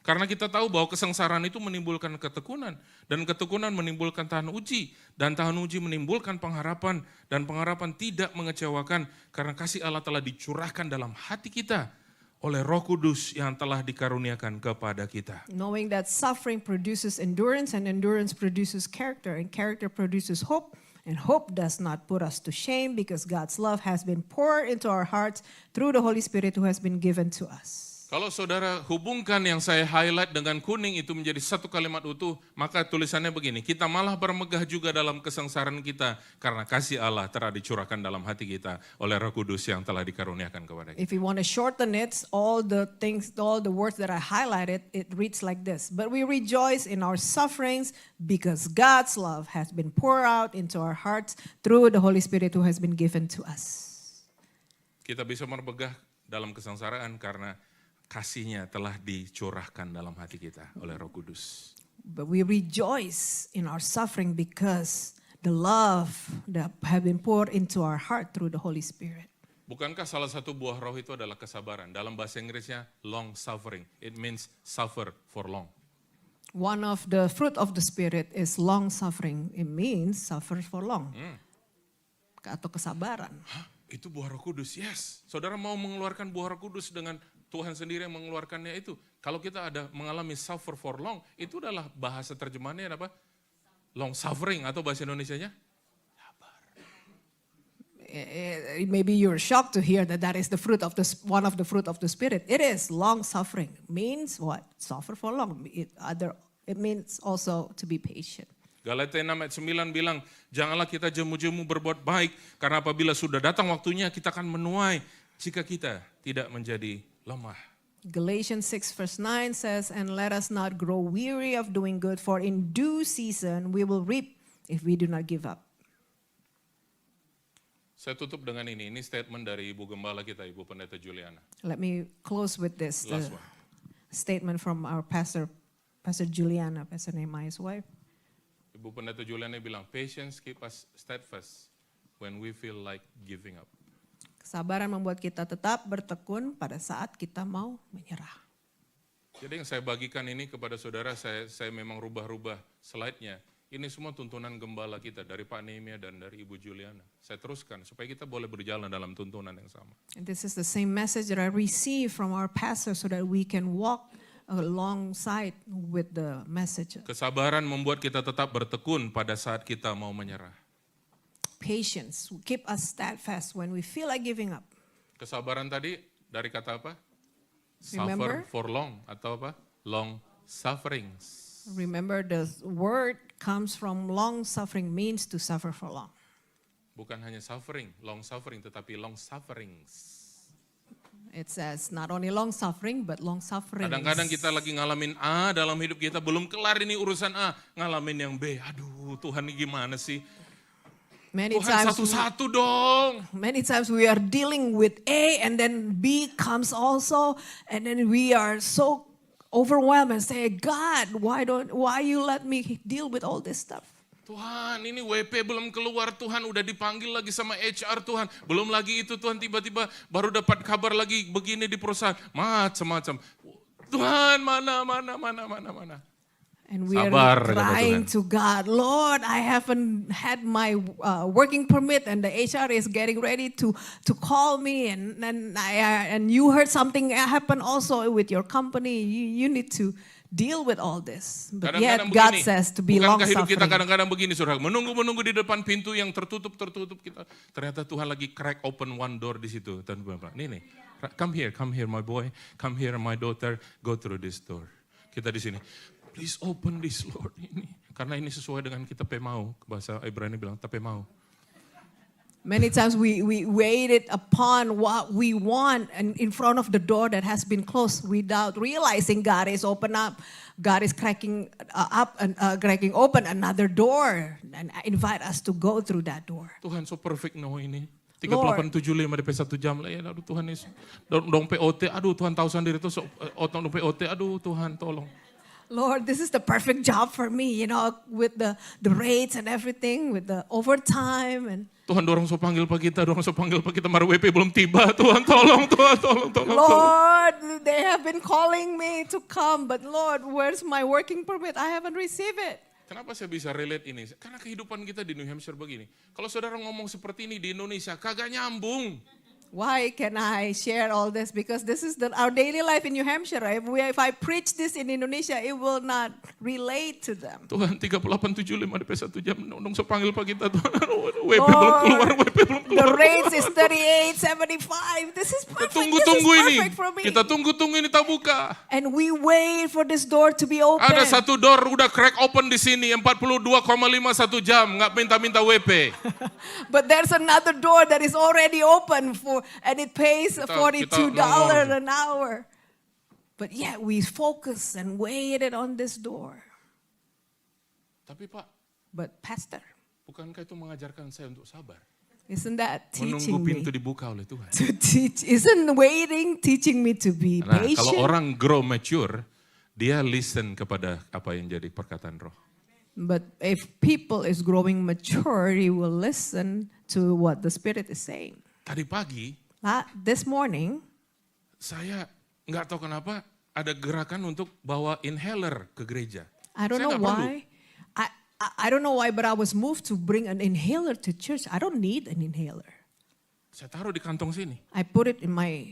Karena kita tahu bahwa kesengsaraan itu menimbulkan ketekunan. Dan ketekunan menimbulkan tahan uji. Dan tahan uji menimbulkan pengharapan. Dan pengharapan tidak mengecewakan. Karena kasih Allah telah dicurahkan dalam hati kita. Oleh Roh Kudus yang telah dikaruniakan kepada kita. Knowing that suffering produces endurance, and endurance produces character, and character produces hope. And hope does not put us to shame because God's love has been poured into our hearts through the Holy Spirit who has been given to us. Kalau saudara hubungkan yang saya highlight dengan kuning itu menjadi satu kalimat utuh, maka tulisannya begini, kita malah bermegah juga dalam kesengsaraan kita karena kasih Allah telah dicurahkan dalam hati kita oleh Roh Kudus yang telah dikaruniakan kepada kita. If you want to shorten it, all the words that I highlighted, it reads like this. But we rejoice in our sufferings because God's love has been poured out into our hearts through the Holy Spirit who has been given to us. Kita bisa bermegah dalam kesengsaraan karena kasih-Nya telah dicurahkan dalam hati kita oleh Roh Kudus. But we rejoice in our suffering because the love that have been poured into our heart through the Holy Spirit. Bukankah salah satu buah roh itu adalah kesabaran? Dalam bahasa Inggrisnya long suffering. It means suffer for long. One of the fruit of the Spirit is long suffering. It means suffer for long. Atau kesabaran. Hah? Itu buah Roh Kudus, yes. Saudara mau mengeluarkan buah Roh Kudus dengan Tuhan sendiri yang mengeluarkannya itu. Kalau kita ada mengalami suffer for long, itu adalah bahasa terjemahannya apa? Long suffering atau bahasa Indonesianya? Maybe you're shocked to hear that is the fruit of one of the fruit of the Spirit. It is long suffering. Means what? Suffer for long. It means also to be patient. Galatia 6 ayat 9 bilang, janganlah kita jemu-jemu berbuat baik, karena apabila sudah datang waktunya kita akan menuai jika kita tidak menjadi lemah. Galatians 6 verse 9 says, and let us not grow weary of doing good, for in due season we will reap if we do not give up. Saya tutup dengan ini statement dari Ibu Gembala kita, Ibu Pendeta Juliana. Let me close with this Last one. statement from our pastor, Pastor Juliana, Pastor Nehemiah's wife. Ibu Pendeta Juliana bilang, patience keep us steadfast when we feel like giving up. Kesabaran membuat kita tetap bertekun pada saat kita mau menyerah. Jadi yang saya bagikan ini kepada saudara, saya memang rubah-rubah slide-nya. Ini semua tuntunan gembala kita dari Pak Nehemia dan dari Ibu Juliana. Saya teruskan supaya kita boleh berjalan dalam tuntunan yang sama. And this is the same message that I received from our pastor so that we can walk alongside with the message. Kesabaran membuat kita tetap bertekun pada saat kita mau menyerah. Patience keep us steadfast when we feel like giving up. Kesabaran tadi dari kata apa? Remember? Suffer for long atau apa? Long sufferings. Remember, the word comes from long suffering, means to suffer for long. Bukan hanya suffering, long suffering, tetapi long sufferings. It says not only long suffering, but long suffering. Kadang-kadang kita lagi ngalamin A dalam hidup kita, belum kelar ini urusan A, ngalamin yang B. Aduh, Tuhan ini gimana sih? Tuhan satu-satu dong. Many times we are dealing with A and then B comes also, and then we are so overwhelmed and say, God, why you let me deal with all this stuff? Tuhan, ini WP belum keluar, Tuhan udah dipanggil lagi sama HR, Tuhan. Belum lagi itu, Tuhan tiba-tiba baru dapat kabar lagi begini di perusahaan. Macam-macam. Tuhan, mana. And we are crying to God, Lord, I haven't had my working permit, and the HR is getting ready to call me, and you heard something happen also with your company. You need to deal with all this. But yet God says to be long suffering. Hidup kita suffering. kadang-kadang begini, saudara, menunggu di depan pintu yang tertutup kita. Ternyata Tuhan lagi crack open one door di situ. Dan Bapak, nih, come here my boy, come here my daughter, go through this door. Kita di sini. Please open this, Lord. Ini karena ini sesuai dengan kita mau. Bahasa Ibrani bilang tapi mau. Many times we waited upon what we want and in front of the door that has been closed without realizing God is open up. God is cracking up and cracking open another door and invite us to go through that door. Tuhan so perfect no ini. 3875 DP 1 jam lah ya. Aduh Tuhan Yesus. Dong POT. Aduh Tuhan tahu sendiri tuh otong dong POT. Aduh Tuhan tolong. Lord, this is the perfect job for me, with the rates and everything, with the overtime and Tuhan dorong so panggil pak kita, mar WP belum tiba, Tuhan tolong. Lord, they have been calling me to come, but Lord, where's my working permit? I haven't received it. Kenapa saya bisa relate ini? Karena kehidupan kita di New Hampshire begini. Kalau saudara ngomong seperti ini di Indonesia, kagak nyambung. Why can I share all this? Because this is our daily life in New Hampshire. If I preach this in Indonesia, it will not relate to them. Tuhan 3875 DP 1 jam. Dong so panggil pak kita. Tuhan, WP belum keluar. The rates is 38.75. This is perfect. Tunggu ini. For me. Kita tunggu ini tak buka. And we wait for this door to be open. Ada satu door udah crack open di sini 42,5 1 jam, nggak minta WP. But there's another door that is already open and it pays $42 an hour. But yet we focus and waited on this door. Tapi Pak, but Pastor, bukankah itu mengajarkan saya untuk sabar? Isn't that teaching Menunggu pintu me dibuka oleh Tuhan. to teach? Isn't waiting teaching me to be patient? Kalau orang grow mature, dia listen kepada apa yang jadi perkataan Roh. But if people is growing mature, he will listen to what the Spirit is saying. Tadi pagi This morning, saya nggak tahu kenapa ada gerakan untuk bawa inhaler ke gereja. I don't Saya know nggak perlu. why. I don't know why, but I was moved to bring an inhaler to church. I don't need an inhaler. Saya taruh di kantong sini. I put it in my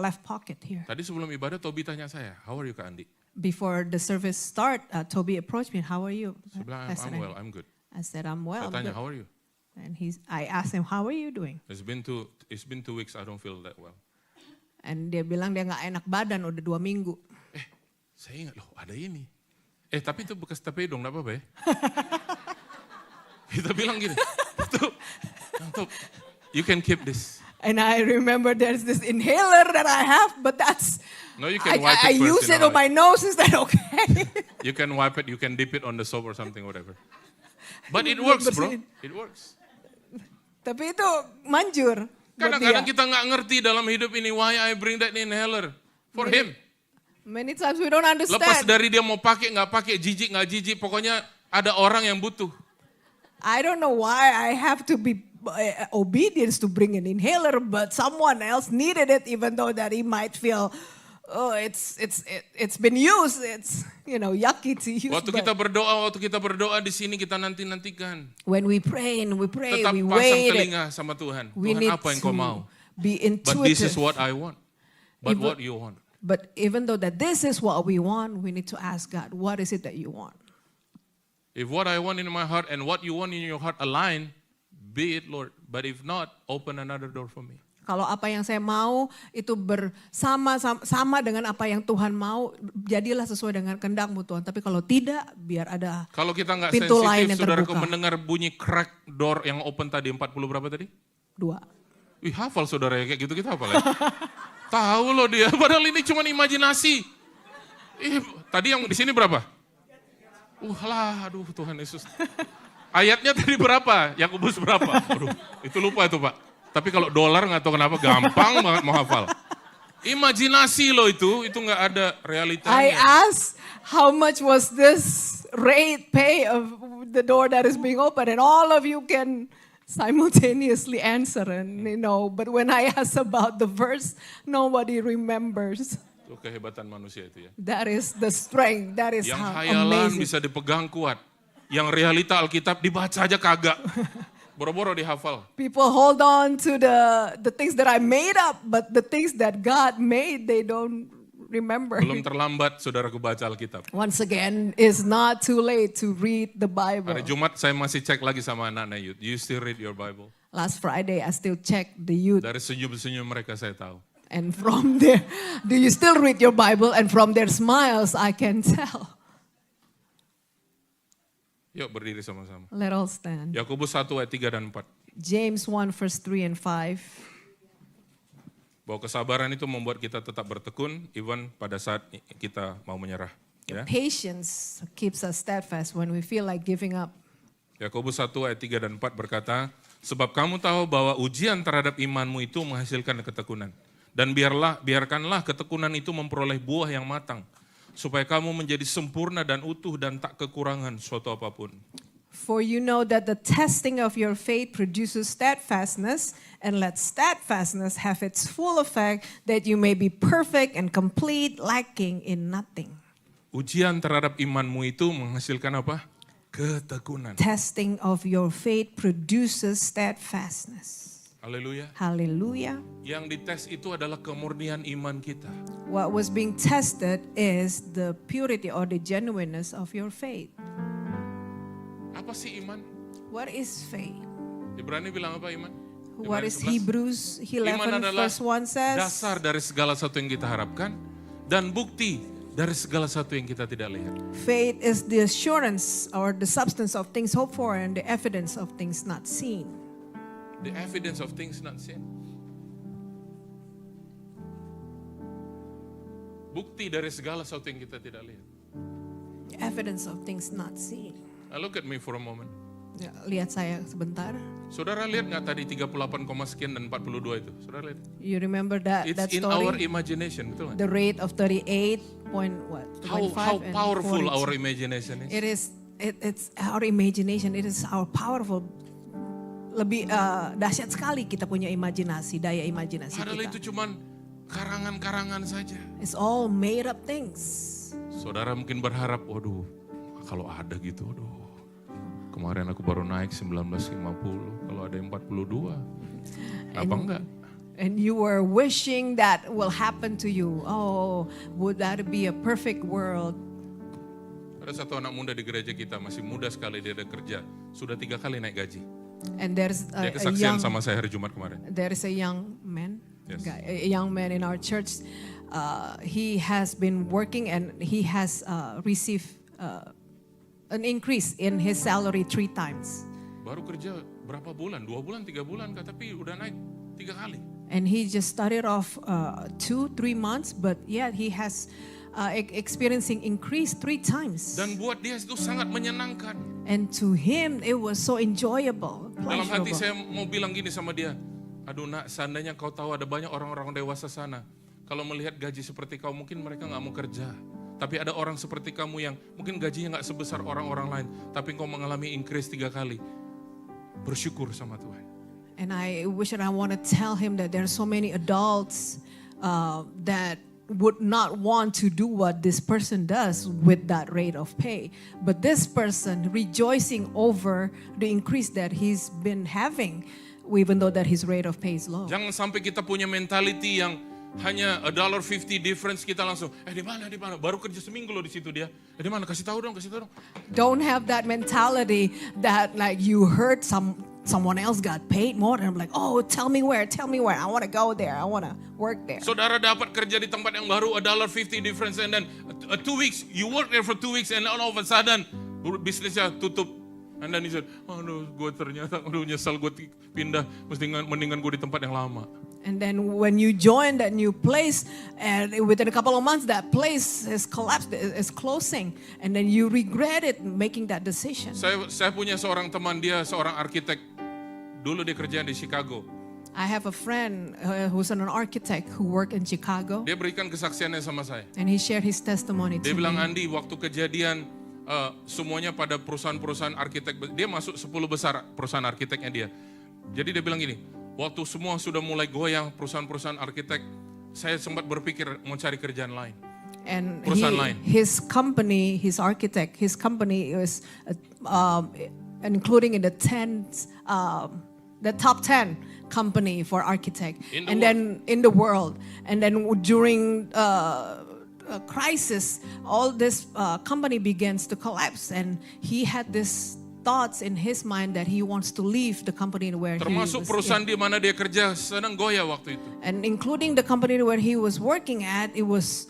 left pocket here. Tadi sebelum ibadah Tobi tanya saya, how are you Kak Andi? Before the service start, Toby approached me. How are you? Saya bilang, Pastor I'm Andy?" well, I'm good. I said, I'm well. Saya tanya, I'm good." how are you? And I asked him, how are you doing? It's been 2 weeks, I don't feel that well. And dia bilang dia nggak enak badan udah 2 minggu. Saya ingat, loh ada ini. Tapi itu bekas tape dong, enggak apa-apa ya? Kita bilang gini, Top, you can keep this. And I remember there's this inhaler that I have, but that's, No, you can wipe I it first. use it on my nose. Is that okay? You can wipe it, you can dip it on the soap or something, whatever. But it works, bro. It works. Tapi itu manjur. buat Kadang-kadang dia. kita nggak ngerti dalam hidup ini, why I bring that inhaler? For him. Many times we don't understand. Lepas dari dia mau pakai, nggak pakai, jijik, nggak jijik, pokoknya ada orang yang butuh. I don't know why I have to be obedience to bring an inhaler, but someone else needed it, even though that he might feel, oh, it's been used. It's yucky to use. Waktu but kita berdoa di sini kita nantikan. when we pray and we pray, Tetap we pasang wait. telinga sama Tuhan. We Tuhan need apa yang kau mau? to be But this is intuitive. what I want. But Even- what you want? But even though that this is what we want, we need to ask God, what is it that you want? If what I want in my heart and what you want in your heart align, be it Lord. But if not, open another door for me. Kalau apa yang saya mau itu sama dengan apa yang Tuhan mau, jadilah sesuai dengan kehendak-Mu Tuhan. Tapi kalau tidak, biar ada Kalau kita nggak pintu lain sensitif, yang saudaraku terbuka. mendengar bunyi crack door yang open tadi 40 berapa tadi? 2. Wih hafal saudara ya kayak gitu kita hafal ya. Tahu loh dia, padahal ini cuma imajinasi. Tadi yang di sini berapa? Aduh Tuhan Yesus. Ayatnya tadi berapa? Yakobus berapa? Aduh, itu lupa itu Pak. Tapi kalau dolar nggak tahu kenapa gampang banget mau hafal. Imajinasi loh itu nggak ada I realitanya. asked how much was this rate pay of the door that is being opened, and all of you can simultaneously answer, and but when I ask about the verse, nobody remembers. Itu kehebatan manusia itu ya. That is the strength. That is Yang how hayalan amazing. bisa dipegang kuat. Yang realita Alkitab dibaca aja kagak. Boro-boro dihafal. People hold on to the things that I made up, but the things that God made, they don't remember. Belum terlambat saudaraku baca Alkitab. Once again, it's not too late to read the Bible. Hari Jumat saya masih cek lagi sama anak-anak youth. You still read your Bible? Last Friday, I still checked the youth. Dari senyum-senyum mereka saya tahu. And from there, do you still read your Bible? And from their smiles, I can tell. Yuk berdiri sama-sama. Let all stand. Yakobus 1 ayat 3 dan 4. James 1, verse 3 and 5. Bahwa kesabaran itu membuat kita tetap bertekun, even pada saat kita mau menyerah. Ya. Patience keeps us steadfast when we feel like giving up. Yakobus 1 ayat 3 dan 4 berkata, sebab kamu tahu bahwa ujian terhadap imanmu itu menghasilkan ketekunan. Dan biarkanlah ketekunan itu memperoleh buah yang matang, supaya kamu menjadi sempurna dan utuh dan tak kekurangan suatu apapun. For you know that the testing of your faith produces steadfastness, and let steadfastness have its full effect, that you may be perfect and complete, lacking in nothing. Ujian terhadap imanmu itu menghasilkan apa? Ketekunan. Testing of your faith produces steadfastness. Haleluya. Hallelujah. Yang dites itu adalah kemurnian iman kita. What was being tested is the purity or the genuineness of your faith. Apa sih iman? What is faith? Ibrani bilang apa iman? What Ibrani is 11? Hebrews Iman 11 adalah verse 1 says? dasar dari segala sesuatu yang kita harapkan dan bukti dari segala sesuatu yang kita tidak lihat. Faith is the assurance or the substance of things hoped for and the evidence of things not seen. The evidence of things not seen. Bukti dari segala sesuatu yang kita tidak lihat. The evidence of things not seen. Now look at me for a moment. Ya, lihat saya sebentar. Saudara lihat nggak tadi 38, sekian dan 42 itu? Saudara lihat? You remember that It's in story? our imagination, betul nggak? The rate of 38 point what? How 25 and powerful 42. our imagination is. It is. It's our imagination. It is our powerful. lebih dahsyat sekali kita punya imajinasi, daya imajinasi Padahal kita. itu cuman karangan-karangan saja. It's all made up things. Saudara mungkin berharap, waduh kalau ada gitu, waduh. Kemarin aku baru naik 1950, kalau ada yang 42, apa enggak? And you were wishing that will happen to you. Oh, would that be a perfect world? Ada satu anak muda di gereja kita, masih muda sekali, dia ada kerja. Sudah 3 kali naik gaji. And there's Dia a kesaksian young, sama saya hari Jumat kemarin. there is a young man, Yes. a young man in our church. He has been working and he has received an increase in his salary 3 times. Baru kerja berapa bulan? 2 bulan, 3 bulan, tapi udah naik 3 kali. And he just started off 2-3 months, but yet he has experiencing increase 3 times. Dan buat dia itu sangat menyenangkan. And to him, it was so enjoyable, Dalam hati pleasurable. saya mau bilang gini sama dia, aduh nak, seandainya kau tahu ada banyak orang-orang dewasa sana, kalau melihat gaji seperti kau mungkin mereka gak mau kerja. Tapi ada orang seperti kamu yang mungkin gajinya gak sebesar orang-orang lain, tapi kau mengalami increase 3 kali. Bersyukur sama Tuhan. And I wish that I want to tell him that there are so many adults that would not want to do what this person does with that rate of pay. But this person rejoicing over the increase that he's been having, even though that his rate of pay is low. Jangan sampai kita punya mentality yang hanya $1.50 difference, kita langsung, di mana, baru kerja seminggu loh di situ dia. Di mana, kasih tahu dong. Don't have that mentality that like you heard someone else got paid more and I'm like, oh, tell me where. I want to go there. I want to work there. Saudara dapat kerja di tempat yang baru, $1.50 difference, and then 2 weeks, you work there for 2 weeks, and all of a sudden, bisnisnya tutup. And then he said, aduh, gue ternyata, nyesal gue pindah, mendingan gue di tempat yang lama. And then when you join that new place, and within a couple of months, that place has collapsed, is closing. And then you regret it making that decision. Saya punya seorang teman, dia seorang arsitek. Dulu dia kerja di Chicago. I have a friend who's an architect who worked in Chicago. Dia berikan kesaksiannya sama saya. And he shared his testimony to Dia bilang, me. Andi, waktu kejadian semuanya pada perusahaan-perusahaan arsitek, dia masuk 10 besar perusahaan arsiteknya dia. Jadi dia bilang gini, waktu semua sudah mulai goyang perusahaan-perusahaan arsitek, saya sempat berpikir mau cari kerjaan lain. And Perusahaan lain. his company is including in the top 10 company for architect. In the And world. then in the world. And then during a crisis, all this company begins to collapse. And he had this thoughts in his mind that he wants to leave the company where he was Termasuk perusahaan in. di mana dia kerja sedang goyah waktu itu. And including the company where he was working at, it was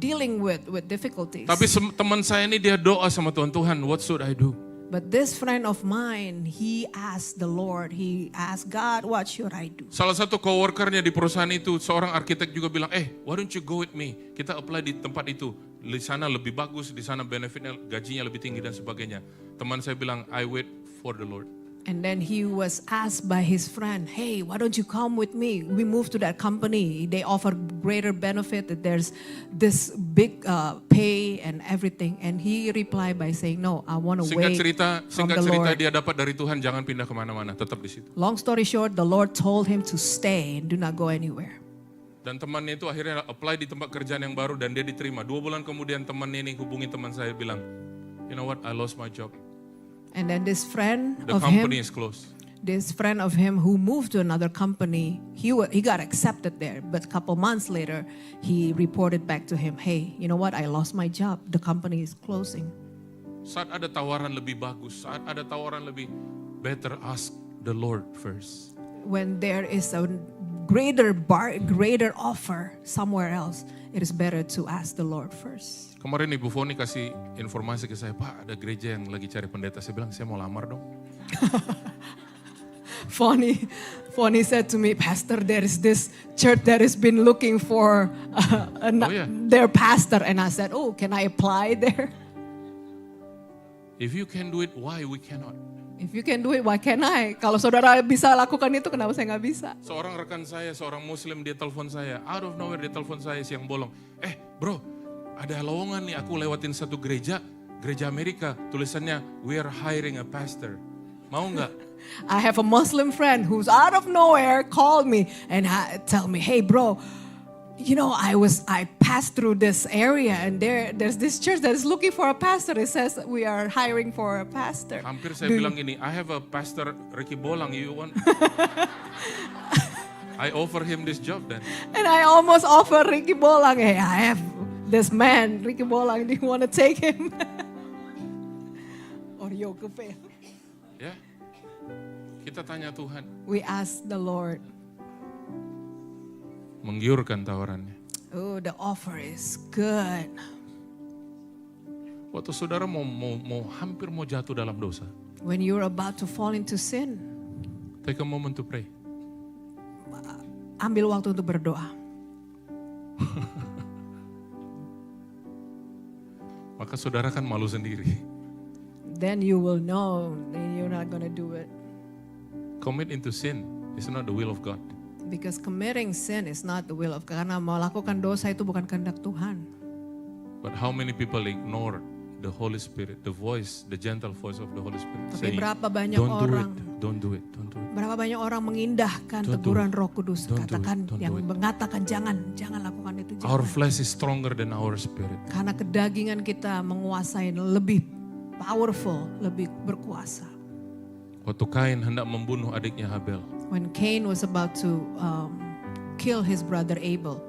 dealing with difficulties. Tapi teman saya ini dia doa sama Tuhan, Tuhan, what should I do? But this friend of mine, he asked the Lord, he asked God, what should I do? Salah satu coworkernya di perusahaan itu, seorang arsitek juga bilang, why don't you go with me? Kita apply di tempat itu. Di sana lebih bagus, di sana benefitnya, gajinya lebih tinggi dan sebagainya. Teman saya bilang, I wait for the Lord. And then he was asked by his friend, hey, why don't you come with me? We moved to that company. They offer greater benefit. That there's this big pay and everything. And he replied by saying, no, I want to wait from Singkat the cerita Lord. dia dapat dari Tuhan, jangan pindah kemana-mana, tetap di situ. Long story short, the Lord told him to stay and do not go anywhere. Dan temannya itu akhirnya apply di tempat kerjaan yang baru dan dia diterima. 2 bulan kemudian temannya ini hubungi teman saya bilang, you know what, I lost my job. And then this friend The of company him, is closed. this friend of him who moved to another company, he got accepted there. But a couple months later, he reported back to him, hey, you know what, I lost my job. The company is closing. Saat ada tawaran lebih bagus, saat ada tawaran lebih better, ask the Lord first. When there is a greater offer somewhere else, it is better to ask the Lord first. Kemarin Ibu Foni kasih informasi ke saya, Pak ada gereja yang lagi cari pendeta. Saya bilang, saya mau lamar dong. Funny said to me, Pastor, there is this church that has been looking for yeah. their pastor. And I said, oh, can I apply there? If you can do it, why we cannot? If you can do it, why can't I? Kalau saudara bisa lakukan itu, kenapa saya nggak bisa? Seorang rekan saya, seorang muslim, dia telepon saya. Out of nowhere dia telepon saya siang bolong. Bro, ada lowongan nih, aku lewatin satu gereja Amerika. Tulisannya, we are hiring a pastor. Mau nggak? I have a Muslim friend who's out of nowhere called me and tell me, "Hey bro, you know I passed through this area and there's this church that is looking for a pastor. It says we are hiring for a pastor." Hampir saya bilang gini, I have a pastor Ricky Bolang, you want? I offer him this job then. And I almost offer Ricky Bolang, "Hey, I have this man, Ricky Bolang. Do you want to take him?" Or Yokefe. Ya, kita tanya Tuhan, We ask the Lord. menggiurkan tawarannya. Oh, the offer is good. Waktu saudara hampir mau jatuh dalam dosa, When you're about to fall into sin, take a moment to pray. ambil waktu untuk berdoa. Maka saudara kan malu sendiri. Then you will know that you're not going to do it. Commit into sin is not the will of God. Because committing sin is not the will of God. Karena melakukan dosa itu bukan kehendak Tuhan. But how many people ignore the Holy Spirit, the voice, the gentle voice of the Holy Spirit, Tapi saying, berapa banyak don't do orang, it, don't do it, don't do it. berapa banyak orang mengindahkan Don't do teguran it. Roh Kudus. Don't do it. Katakan Don't yang do it. mengatakan jangan lakukan itu. Jangan. Our flesh is stronger than our spirit. Karena kedagingan kita menguasai lebih powerful, lebih berkuasa. Waktu Kain hendak membunuh adiknya Habel, When Cain was about to kill his brother Abel,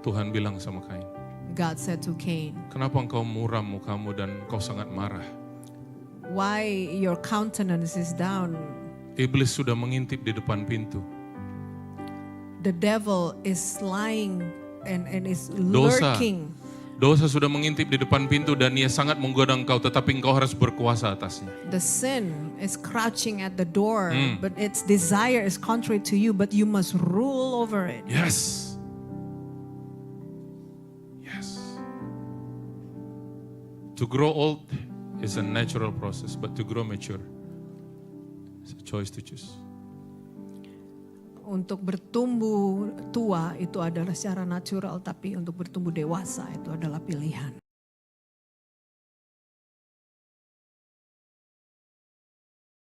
Tuhan bilang sama Kain, God said to Cain, kenapa engkau muram mukamu dan kau sangat marah? "Why your countenance is down? Iblis sudah mengintip di depan pintu. The devil is lying and is Dosa. lurking. Dosa sudah mengintip di depan pintu dan ia sangat menggoda engkau, tetapi engkau harus berkuasa atasnya. The sin is crouching at the door, but its desire is contrary to you, but you must rule over it." Yes. Yes. To grow old is a natural process, but to grow mature is a choice to choose. Untuk bertumbuh tua itu adalah secara natural, tapi untuk bertumbuh dewasa itu adalah pilihan.